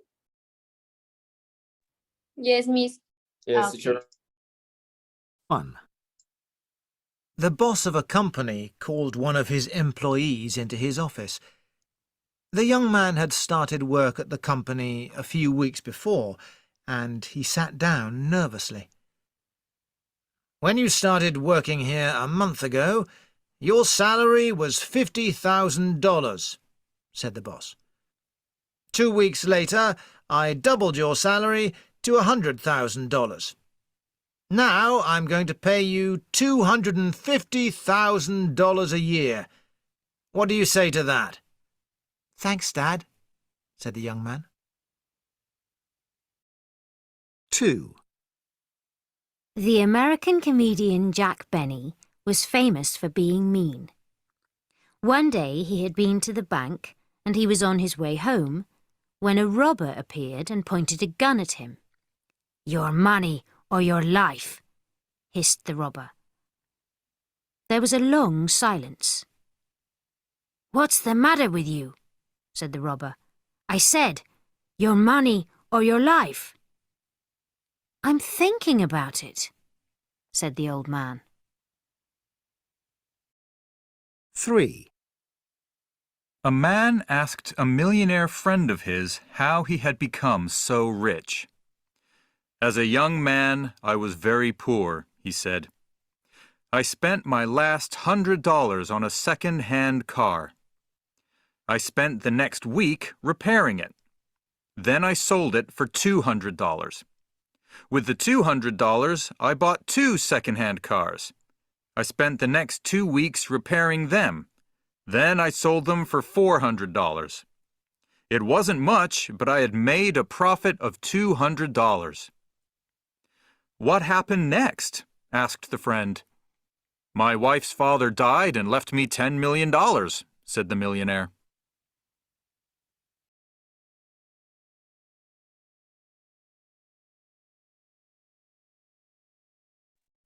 Yes, Miss. Yes, Okay. teacher. 1. The boss of a company called one of his employees into his office. The young man had started work at the company a few weeks before, and he sat down nervously. When you started working here a month ago, your salary was $50,000, said the boss. 2 weeks later, I doubled your salary to $100,000. Now I'm going to pay you $250,000 a year. What do you say to that? Thanks, Dad, said the young man. 2. The American comedian Jack Benny was famous for being mean. One day he had been to the bank and he was on his way home when a robber appeared and pointed a gun at him. "Your money or your life," hissed the robber. There was a long silence. "What's the matter with you?" said the robber. "I said, your money or your life." "I'm thinking about it," said the old man. 3. A man asked a millionaire friend of his how he had become so rich. "As a young man, I was very poor," he said. "I spent my last $100 on a second-hand car. I spent the next week repairing it. Then I sold it for $200. With the $200, I bought 2 second-hand cars. I spent the next 2 weeks repairing them. Then I sold them for $400. It wasn't much, but I had made a profit of $200. "What happened next?" asked the friend. "My wife's father died and left me $10 million, said the millionaire.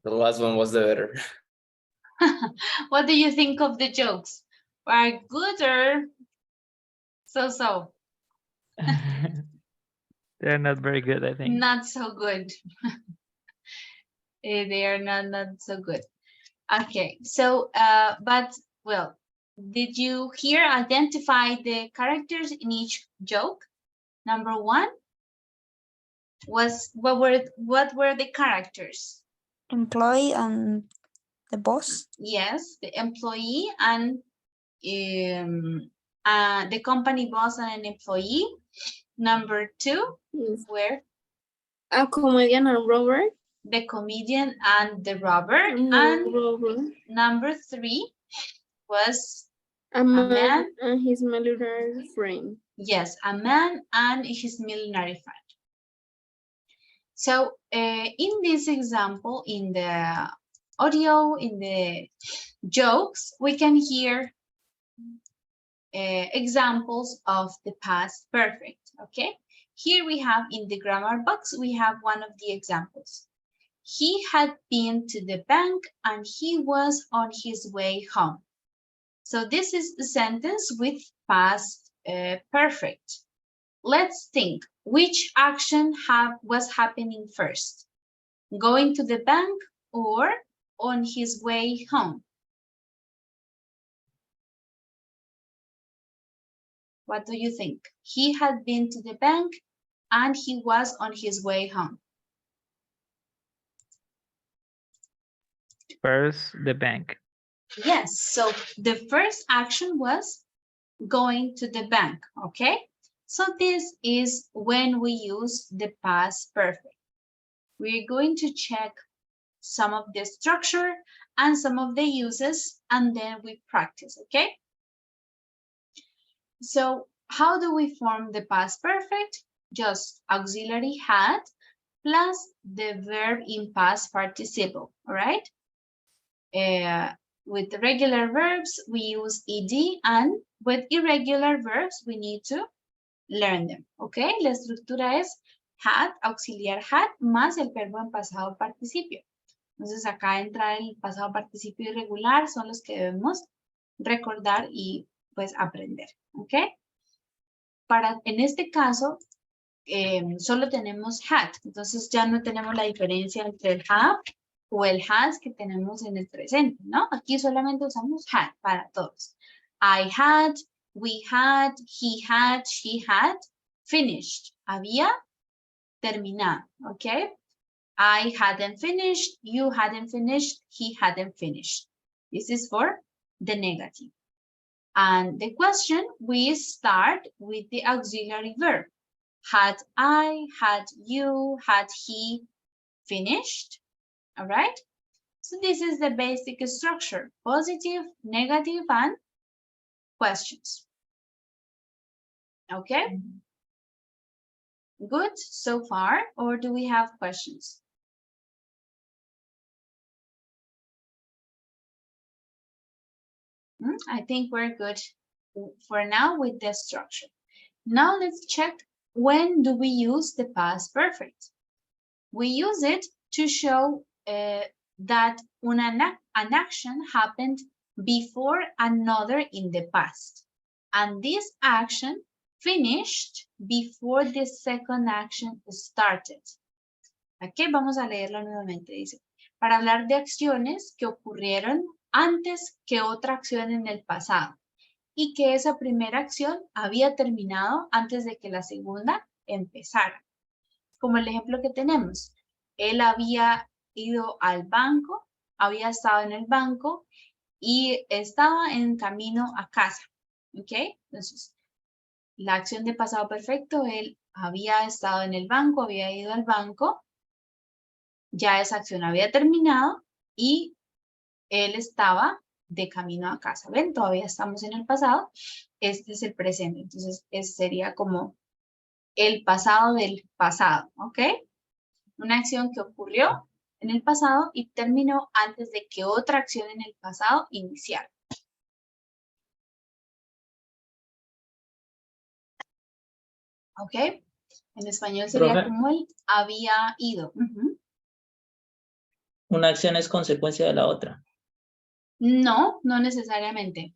The last one was the better. What do you think of the jokes? Are good or so-so? They're not very good, I think. Not so good. They are not so good. Okay, so but well, did you here identify the characters in each joke? Number 1 was what were the characters? Employee and the boss. Yes, the employee and the company boss and an employee. Number 2, where? A comedian and robber. The comedian and the robber. No, And robber. number 3 was A man and his military friend. yes, a man and his military friend. So in this example, in the audio, in the jokes, we can hear examples of the past perfect, okay? Here we have in the grammar box, we have one of the examples. He had been to the bank and he was on his way home. So this is the sentence with past perfect. Let's think, which action was happening first? Going to the bank or on his way home? What do you think? He had been to the bank and he was on his way home. First, the bank. Yes, so the first action was going to the bank, okay? So this is when we use the past perfect. We're going to check some of the structure and some of the uses, and then we practice, okay? So how do we form the past perfect? Just auxiliary had plus the verb in past participle, all right? With the regular verbs, we use ed, and with irregular verbs, we need to learn them, okay? La estructura es had, auxiliar had, más el verbo en pasado participio. Entonces acá entra el pasado participio irregular, son los que debemos recordar y pues aprender, ¿ok? En este caso, solo tenemos had, entonces ya no tenemos la diferencia entre el have o el has que tenemos en el presente, ¿no? Aquí solamente usamos had para todos. I had, we had, he had, she had, finished. Había terminado, ¿ok? I hadn't finished, you hadn't finished, he hadn't finished. This is for the negative. And the question, we start with the auxiliary verb. Had I, had you, had he finished? All right? So this is the basic structure, positive, negative, and questions. Okay? Good so far, or do we have questions? I think we're good for now with the structure. Now let's check, when do we use the past perfect? We use it to show that an action happened before another in the past. And this action finished before the second action started. Aquí vamos a leerlo nuevamente. Dice, para hablar de acciones que ocurrieron antes que otra acción en el pasado y que esa primera acción había terminado antes de que la segunda empezara. Como el ejemplo que tenemos, él había ido al banco, había estado en el banco y estaba en camino a casa, ¿ok? Entonces, la acción de pasado perfecto, él había estado en el banco, había ido al banco, ya esa acción había terminado y él estaba de camino a casa. ¿Ven? Todavía estamos en el pasado. Este es el presente. Entonces, ese sería como el pasado del pasado, ¿ok? Una acción que ocurrió en el pasado y terminó antes de que otra acción en el pasado iniciara. ¿Ok? En español sería Profe. como él había ido. Una acción es consecuencia de la otra. No, no necesariamente.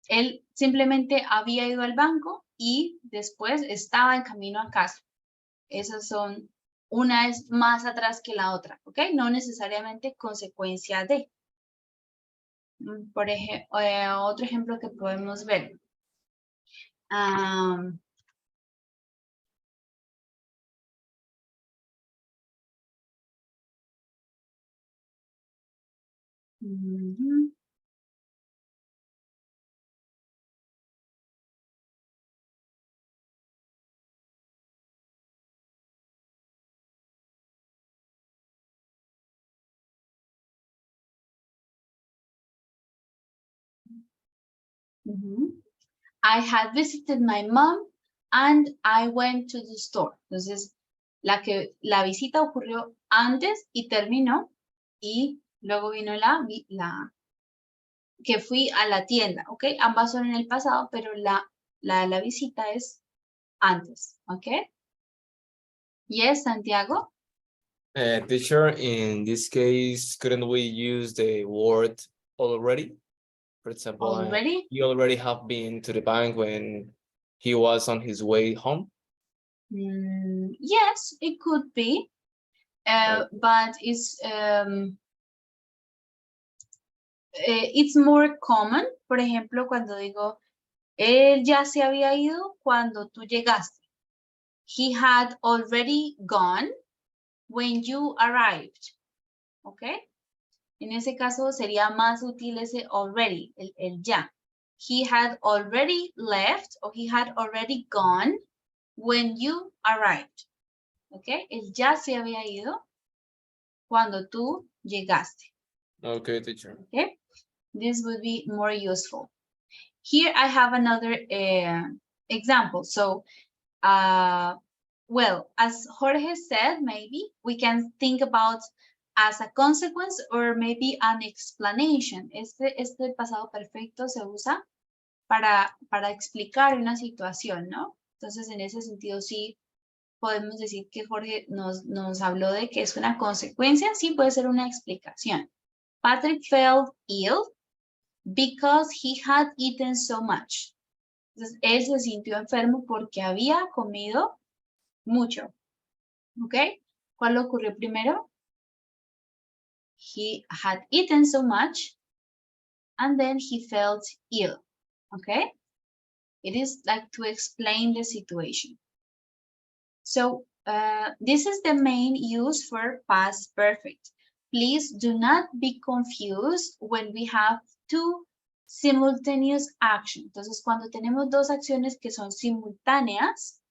Él simplemente había ido al banco y después estaba en camino a casa. Esas son, una es más atrás que la otra, ¿ok? No necesariamente consecuencia de. Por ejemplo, otro ejemplo que podemos ver. I had visited my mom and I went to the store. Entonces, la visita ocurrió antes y terminó y luego vino la que fui a la tienda, ¿ok? Ambas son en el pasado, pero la visita es antes, ¿ok? Yes, Santiago? Teacher, in this case, couldn't we use the word already? For example, Already? he already have been to the bank when he was on his way home. Yes, it could be, but it's more common. Por ejemplo, cuando digo, él ya se había ido cuando tú llegaste. He had already gone when you arrived. ¿Ok? En ese caso sería más útil ese already, el ya. He had already left or he had already gone when you arrived. ¿Ok? Él ya se había ido cuando tú llegaste. Okay, teacher. Okay? This would be more useful. Here I have another example. So, well, as Jorge said, maybe we can think about as a consequence or maybe an explanation. Este pasado perfecto se usa para explicar una situación, ¿no? Entonces, en ese sentido, sí podemos decir que Jorge nos habló de que es una consecuencia, sí puede ser una explicación. Patrick felt ill because he had eaten so much. Entonces, él se sintió enfermo porque había comido mucho. ¿Ok? ¿Cuál ocurrió primero? He had eaten so much and then he felt ill. Okay? It is like to explain the situation. So this is the main use for past perfect. Please do not be confused when we have two simultaneous actions. Entonces, cuando tenemos dos acciones que son simultáneas,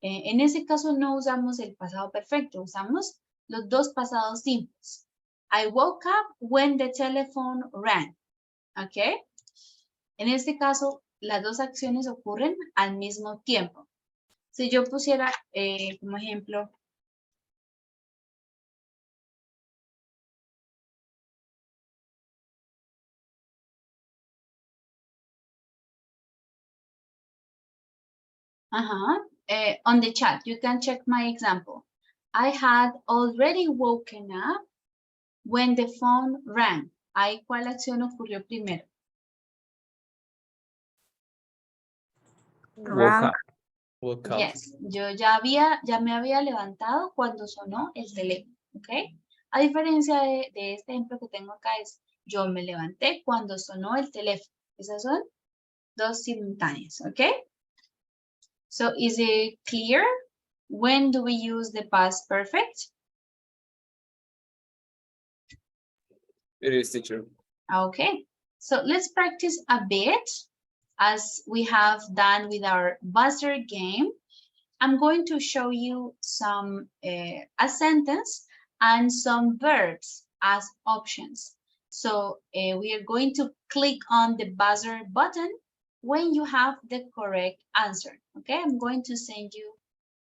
en ese caso no usamos el pasado perfecto, usamos los dos pasados simples. I woke up when the telephone rang. ¿Ok? En este caso, las dos acciones ocurren al mismo tiempo. Si yo pusiera como ejemplo, on the chat, you can check my example. I had already woken up when the phone rang. Ahí, ¿cuál acción ocurrió primero? Woke up. Woke up. Yes, yo ya me había levantado cuando sonó el teléfono, ¿ok? A diferencia de este ejemplo que tengo acá es, yo me levanté cuando sonó el teléfono. Esas son dos simultáneas, ¿ok? So, is it clear? When do we use the past perfect? It is, teacher. Okay, so let's practice a bit as we have done with our buzzer game. I'm going to show you some, a sentence and some verbs as options. So we are going to click on the buzzer button when you have the correct answer. Okay, I'm going to send you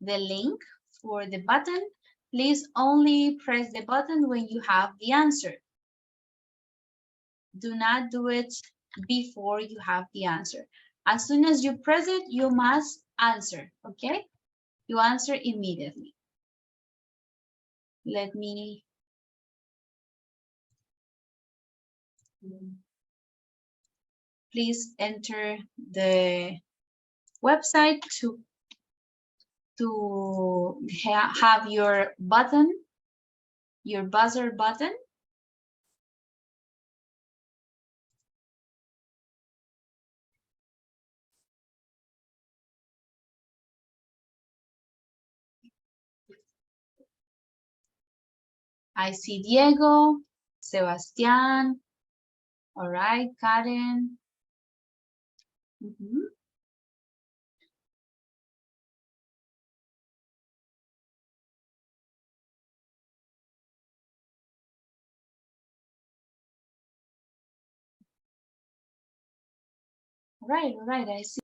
the link for the button. Please only press the button when you have the answer. Do not do it before you have the answer. As soon as you press it, you must answer, okay? You answer immediately. Let me please enter the website to have your button, your buzzer button. I see Diego, Sebastián, all right, Karen. All right. I see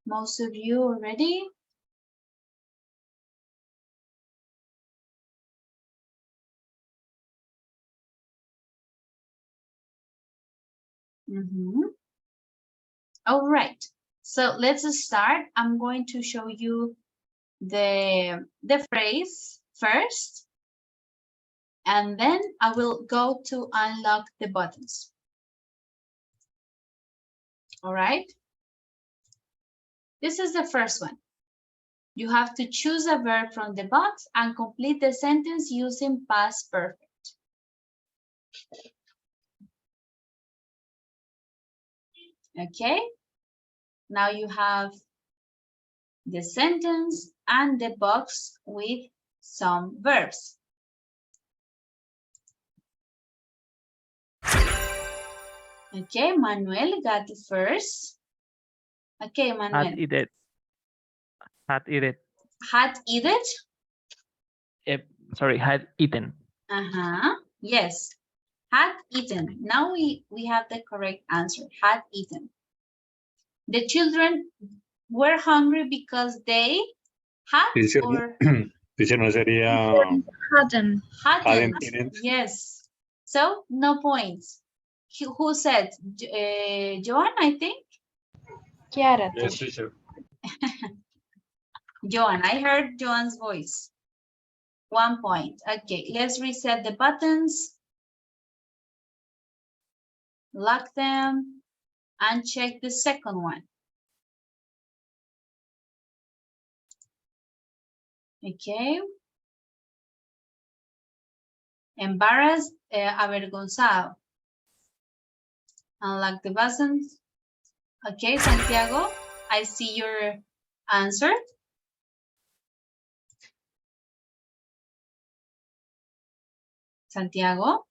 most of you already. All right. So let's start. I'm going to show you the phrase first, and then I will go to unlock the buttons. All right. This is the first one. You have to choose a verb from the box and complete the sentence using past perfect. Okay. Now you have the sentence and the box with some verbs. Okay, Manuel got the first. Okay, Manuel. Had eaten. Had eaten. Had eaten? Sorry, had eaten. Yes, had eaten. Now we have the correct answer. Had eaten. The children were hungry because they had or Teacher, no sería hadn't. Yes. So no points. Who said? Joan, I think. Kiara. Yes, teacher. Joan, I heard Joan's voice. 1 point. Okay, let's reset the buttons. Lock them and check the second one. Okay. Embarrassed, avergonzado. Unlock the buttons. Okay, Santiago, I see your answer. Santiago.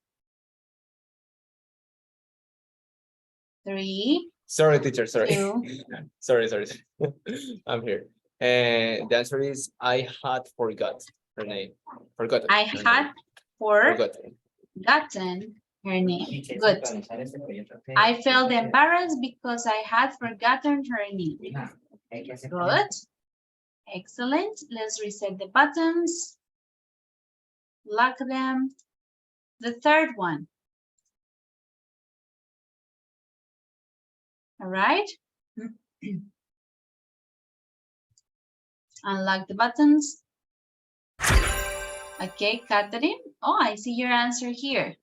3. Sorry, teacher, sorry. 2. sorry. I'm here. And the answer is I had forgot her name. Forgotten. I had forgotten her name. Good. I felt embarrassed because I had forgotten her name. Good. Excellent. Let's reset the buttons. Lock them. The third one. All right. Unlock the buttons. Okay, Catherine. Oh, I see your answer here.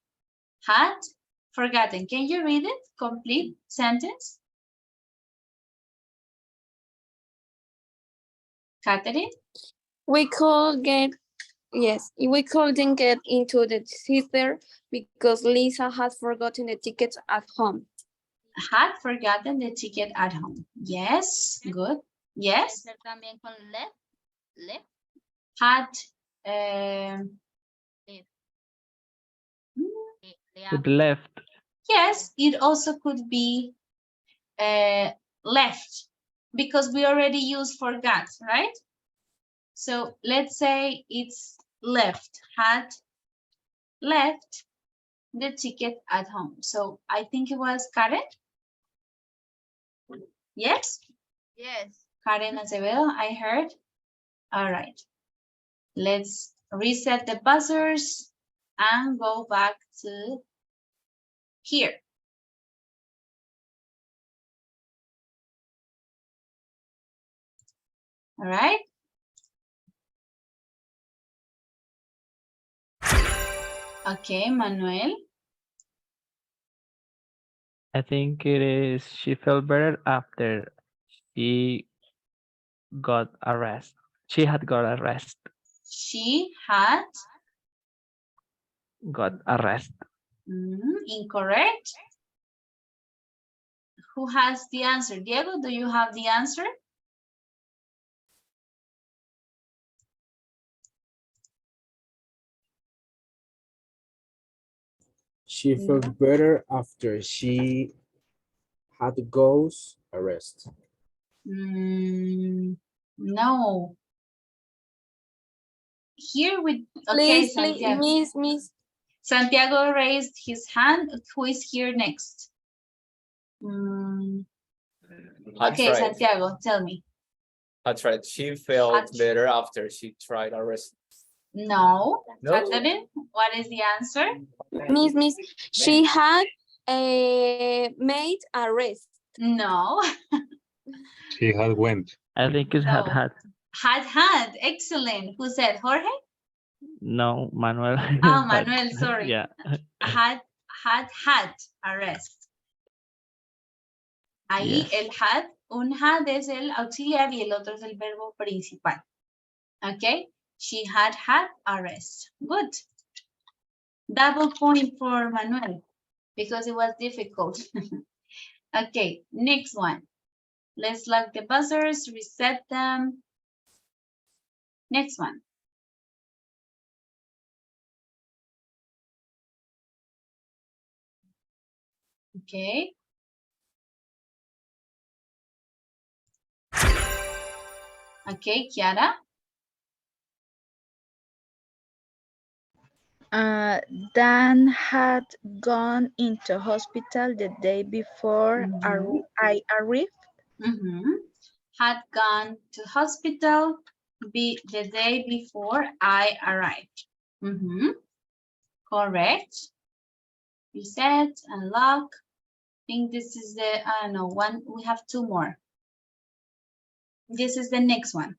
Had forgotten. Can you read it? Complete sentence. Catherine? We couldn't get into the theater because Lisa had forgotten the tickets at home. Had forgotten the ticket at home. Yes, good. Yes. También con left. Had With left. Yes, it also could be left because we already used forgot, right? So let's say it's left, had left the ticket at home. So I think it was Karen. Yes? Yes. Karen Acevedo, I heard. All right. Let's reset the buzzers and go back to here. All right. Okay, Manuel. I think it is she felt better after she got arrested. She had got arrested. She had got arrested. Incorrect. Who has the answer? Diego, do you have the answer? She felt better after she had Go's arrest. No. Here with okay, Santiago. Miss. Santiago raised his hand. Who is here next? That's Okay, right. Santiago, tell me. That's right. She felt better after she tried a rest. No. No? Catherine, what is the answer? Miss, she had made a rest. No. She had went. I think it's No. had. Excellent. Who said Jorge? No, Manuel. Oh, But, Manuel, sorry. yeah. Had a rest. Ahí Yes. el had, un had es el auxiliar y el otro es el verbo principal. Okay, she had a rest. Good. Double point for Manuel because it was difficult. Okay, next one. Let's lock the buzzers, reset them. Next one. Okay. Okay, Kiara. Dan had gone into hospital the day before I arrived. Had gone to hospital the day before I arrived. Correct. Reset, unlock. I think this is the, no, one, we have two more. This is the next one.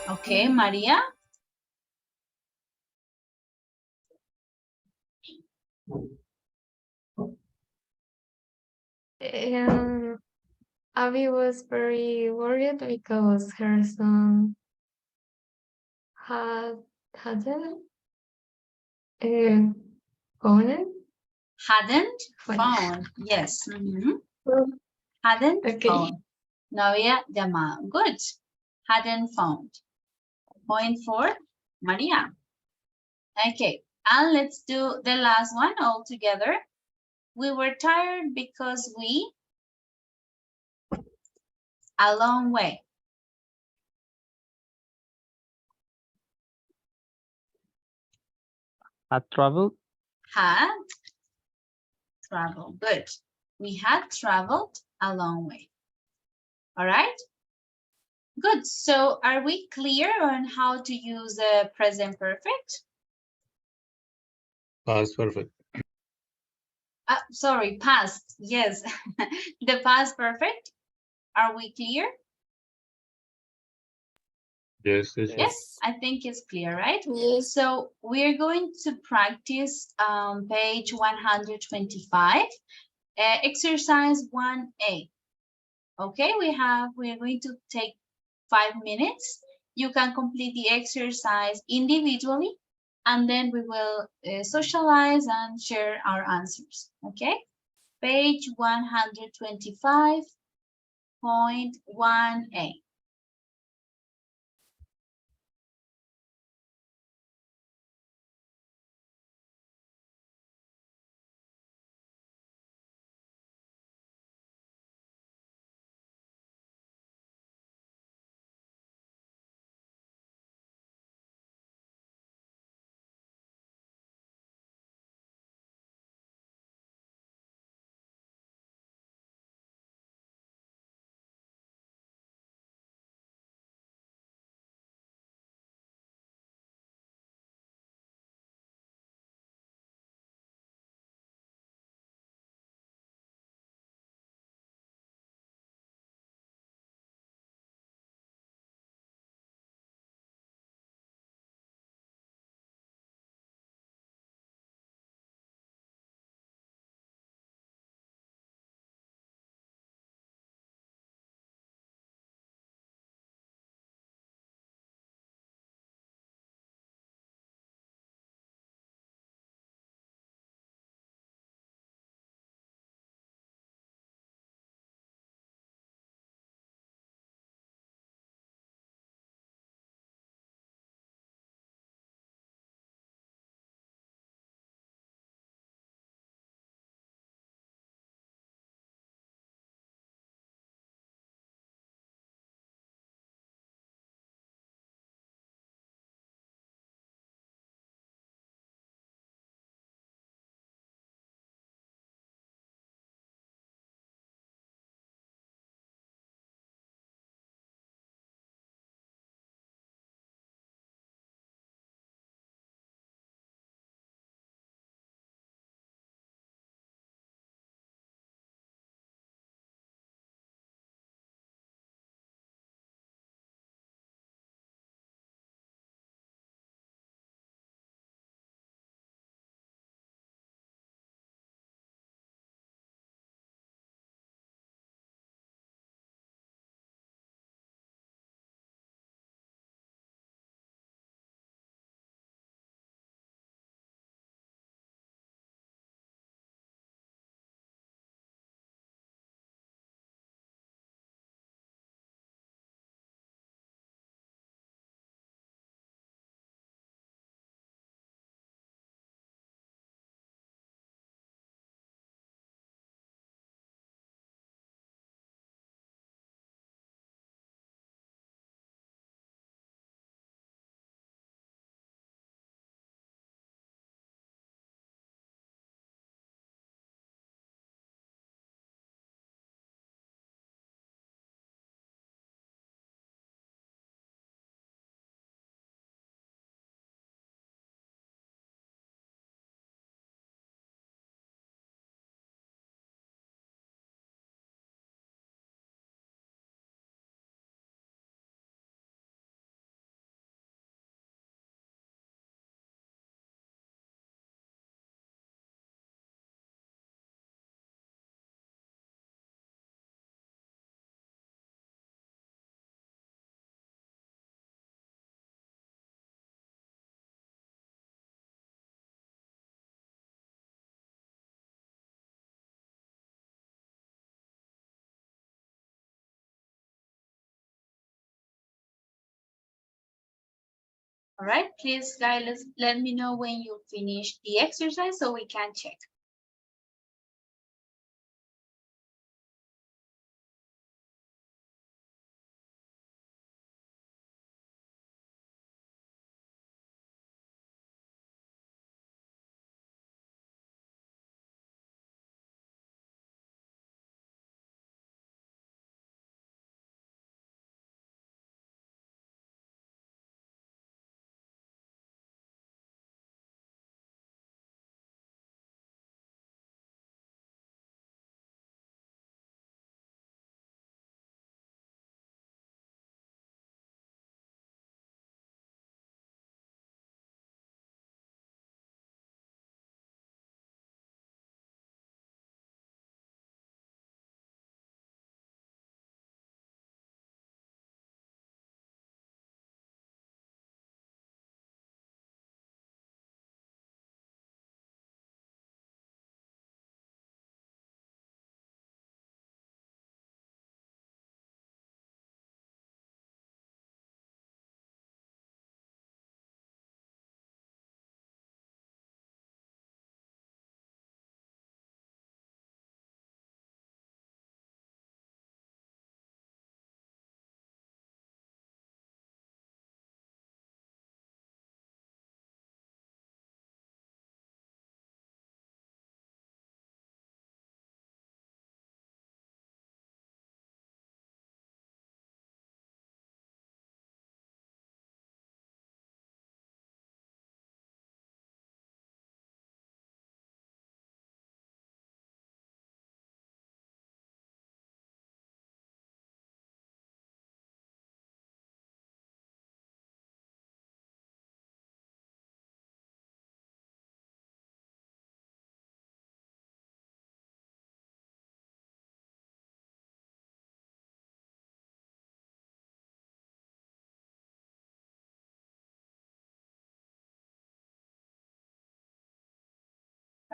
Okay, Maria. Abby was very worried because her son hadn't phone. Hadn't phone. Yes. Hadn't phone. No había llamado. Good. Hadn't found. Point for Maria. Okay. And let's do the last one all together. We were tired because we a long way. Had traveled. Had traveled. Good. We had traveled a long way. All right. Good. So are we clear on how to use the present perfect? Past perfect. Sorry, past. Yes. The past perfect. Are we clear? Yes. Yes, I think it's clear, right? Yes. So we're going to practice page 125, exercise 1A. Okay, we're going to take 5 minutes. You can complete the exercise individually, and then we will socialize and share our answers. Okay, page 125.1A. All right, please, guys, let me know when you finish the exercise so we can check.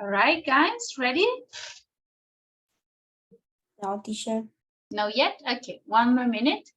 All right, guys, ready? No, teacher. No yet? Okay, one more minute.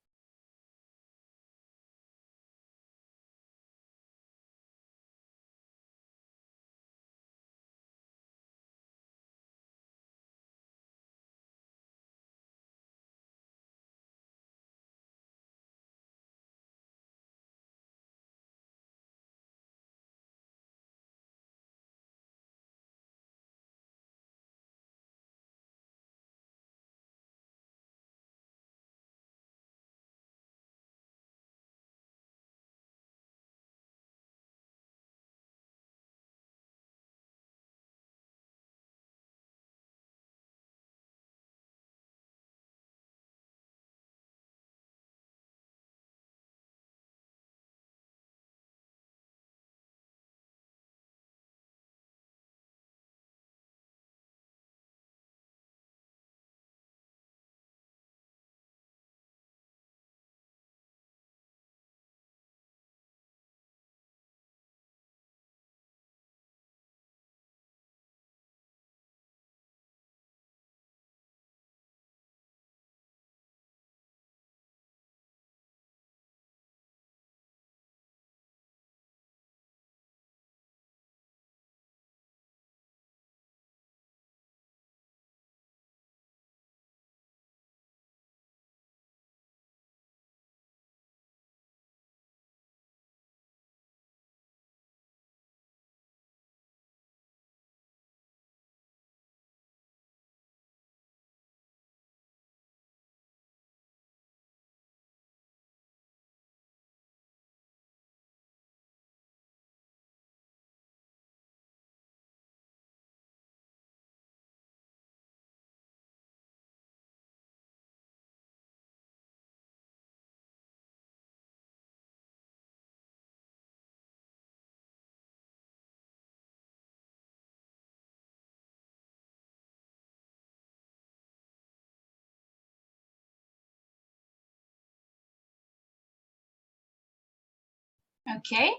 Okay.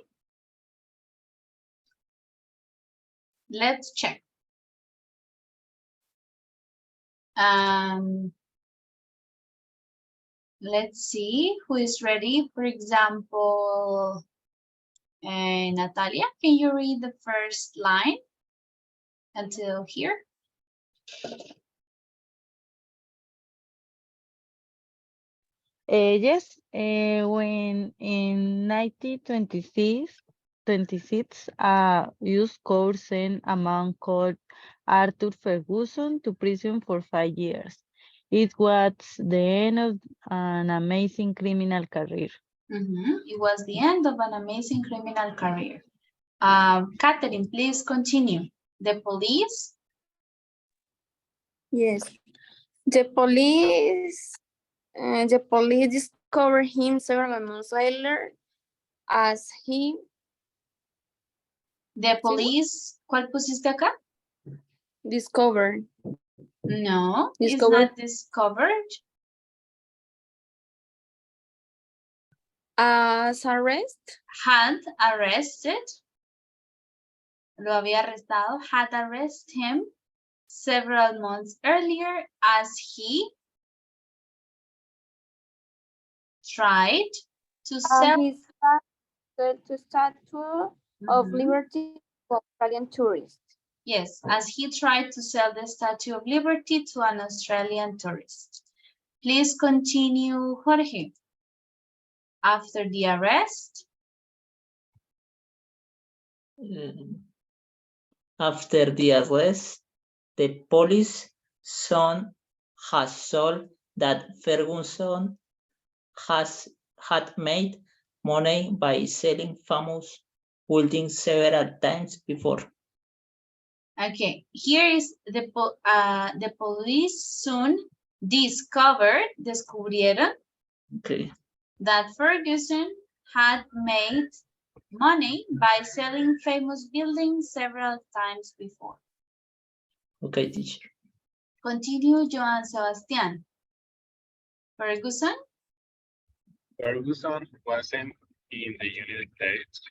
Let's check. Let's see who is ready. For example, Natalia, can you read the first line until here? Yes, when in 1926, a youth court sent a man called Arthur Ferguson to prison for 5 years. It was the end of an amazing criminal career. It was the end of an amazing criminal career. Catherine, please continue. The police? Yes. The police discovered him several months later as he. The police, ¿cuál pusiste acá? Discovered. No, it's Discovered. not discovered. As arrest. Had arrested. Lo había arrestado. Had arrested him several months earlier as he tried to sell. He started the Statue of Liberty to Australian tourists. Yes, as he tried to sell the Statue of Liberty to an Australian tourist. Please continue, Jorge. After the arrest. After the arrest, the police soon has solved that Ferguson had made money by selling famous buildings several times before. Okay, here is the police soon descubrieron that Ferguson had made money by selling famous buildings several times before. Okay, teacher. Continue, Joan Sebastian. Ferguson? Ferguson wasn't in the United States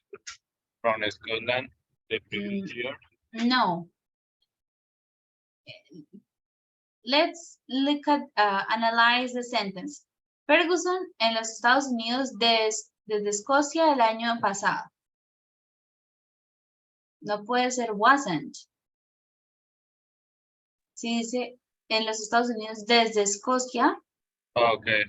from Scotland the previous year. No. Let's look at, analyze the sentence. Ferguson en los Estados Unidos desde Escocia el año pasado. No puede ser wasn't. Si dice en los Estados Unidos desde Escocia. Okay,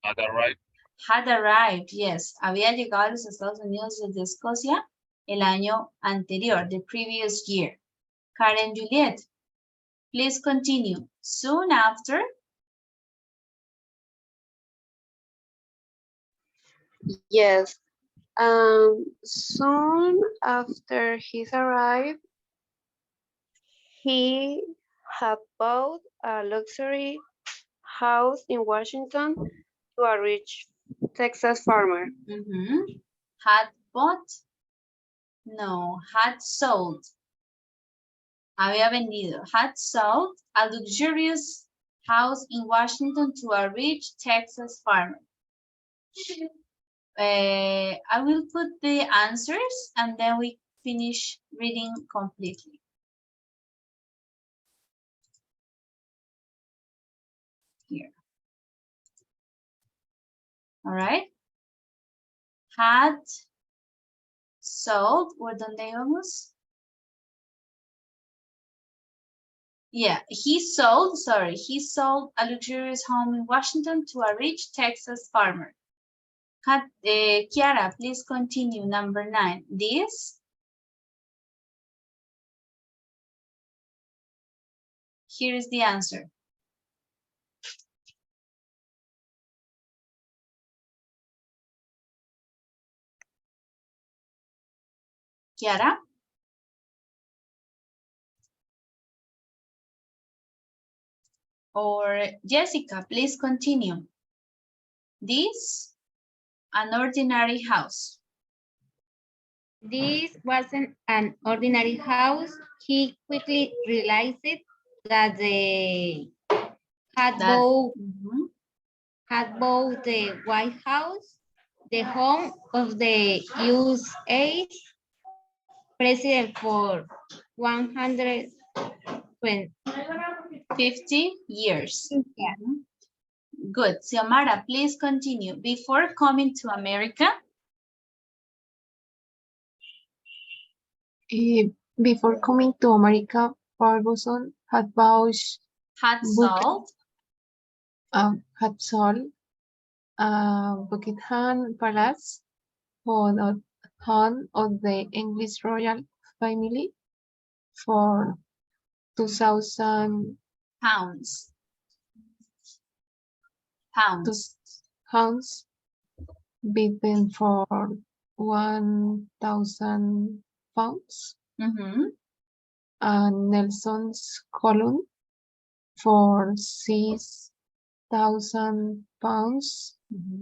had arrived. Had arrived, yes. Había llegado a los Estados Unidos desde Escocia el año anterior, the previous year. Karen Juliet, please continue. Soon after. Yes. Soon after his arrival, he had bought a luxury house in Washington to a rich Texas farmer. Had bought? No, had sold. Había vendido. Had sold a luxurious house in Washington to a rich Texas farmer. I will put the answers and then we finish reading completely. Here. All right. Had sold, ¿por dónde íbamos? Yeah, he sold a luxurious home in Washington to a rich Texas farmer. Kiara, please continue, number 9. This? Here is the answer. Kiara? Or Jessica, please continue. This? An ordinary house. This wasn't an ordinary house. He quickly realized that they had bought the White House, the home of the USA president for 150 years. Yeah. Good. Xiomara, please continue. Before coming to America. Before coming to America, Ferguson had bought Had sold had sold Buckingham Palace for the home of the English royal family for 2,000 pounds. Pounds, bidden for 1,000 pounds, and Nelson's column for 6,000 pounds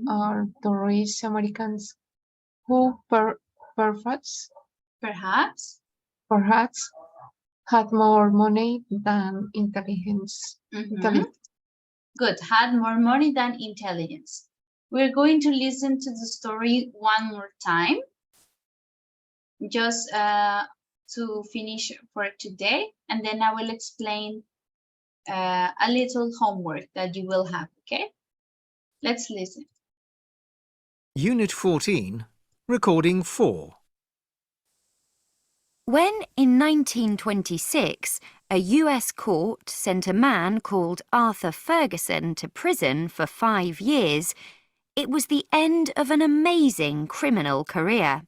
are to rich Americans who perhaps had more money than intelligence. Good, had more money than intelligence. We're going to listen to the story one more time, just to finish for today, and then I will explain a little homework that you will have, okay? Let's listen. Unit 14, Recording 4. When, in 1926, a US court sent a man called Arthur Ferguson to prison for 5 years, it was the end of an amazing criminal career.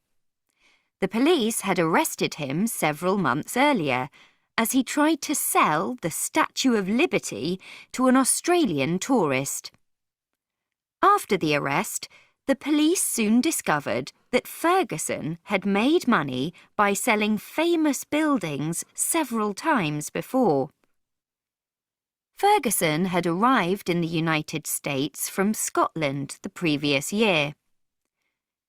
The police had arrested him several months earlier as he tried to sell the Statue of Liberty to an Australian tourist. After the arrest, the police soon discovered that Ferguson had made money by selling famous buildings several times before. Ferguson had arrived in the United States from Scotland the previous year.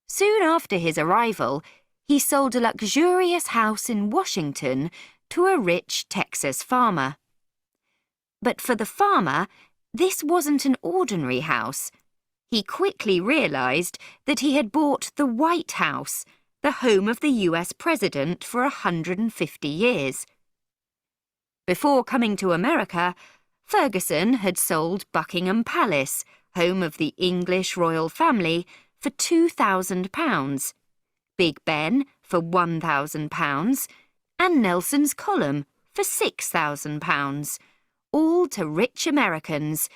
Soon after his arrival, he sold a luxurious house in Washington to a rich Texas farmer. But for the farmer, this wasn't an ordinary house. He quickly realized that he had bought the White House, the home of the US president for 150 years. Before coming to America, Ferguson had sold Buckingham Palace, home of the English royal family, for £2,000, Big Ben for £1,000, and Nelson's column for £6,000, all to rich Americans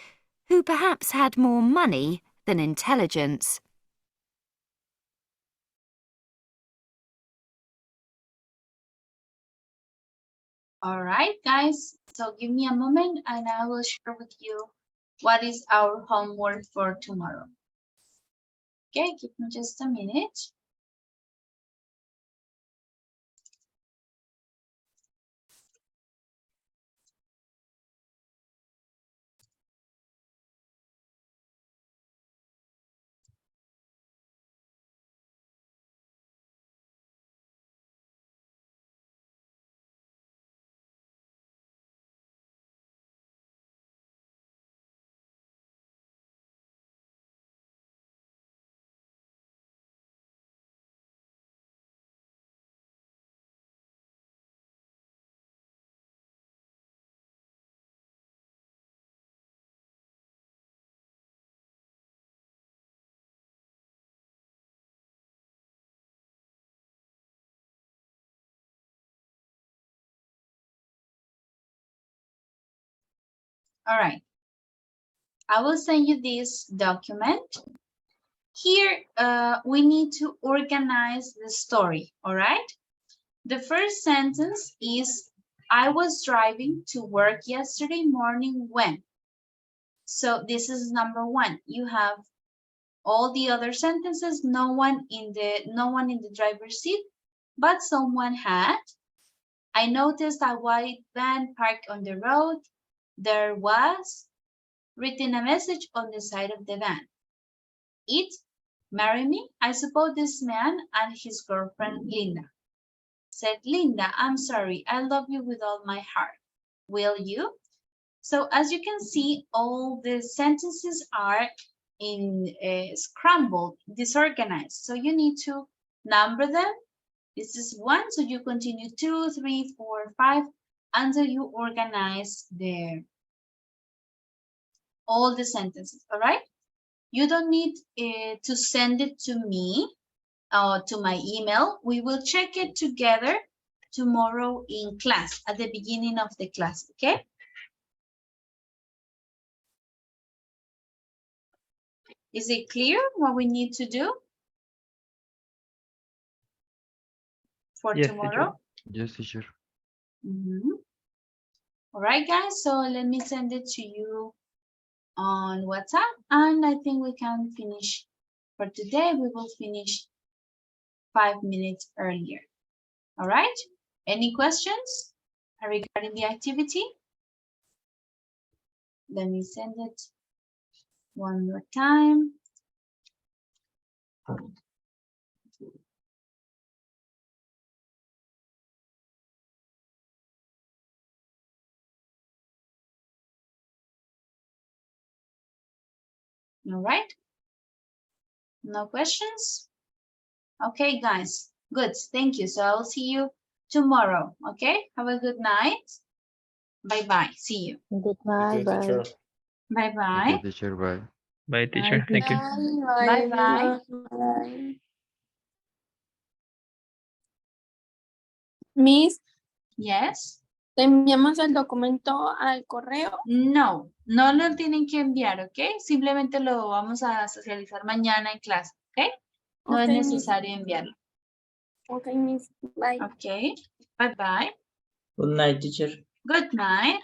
who perhaps had more money than intelligence. All right, guys, so give me a moment and I will share with you what is our homework for tomorrow. Okay, give me just a minute. All right, I will send you this document. Here, we need to organize the story, all right? The first sentence is, I was driving to work yesterday morning when. So this is number one. You have all the other sentences, no one in the driver's seat, but someone had. I noticed a white van parked on the road. There was written a message on the side of the van. It, marry me? I suppose this man and his girlfriend, Linda. Said Linda, I'm sorry, I love you with all my heart. Will you? So as you can see, all the sentences are in scrambled, disorganized. So you need to number them. This is 1, so you continue 2, 3, 4, 5, until you organize all the sentences, all right? You don't need to send it to me or to my email. We will check it together tomorrow in class, at the beginning of the class, okay? Is it clear what we need to do for Yes, tomorrow? Yes, teacher. All right, guys, so let me send it to you on WhatsApp, and I think we can finish for today. We will finish 5 minutes earlier. All right, any questions regarding the activity? Let me send it one more time. All right, no questions? Okay, guys, good, thank you. So I will see you tomorrow, okay? Have a good night. Bye-bye, see you. Goodbye, Okay, bye. teacher. Bye-bye. Okay, teacher. Bye. Bye, teacher. Bye, Thank you. Bye-bye. Miss, Yes. ¿te enviamos el documento al correo? No, no lo tienen que enviar, ¿ok? Simplemente lo vamos a socializar mañana en clase, ¿ok? No es Ok, Miss. necesario enviarlo. Ok, Miss. Bye. Ok, bye-bye. Good night, teacher. Good night.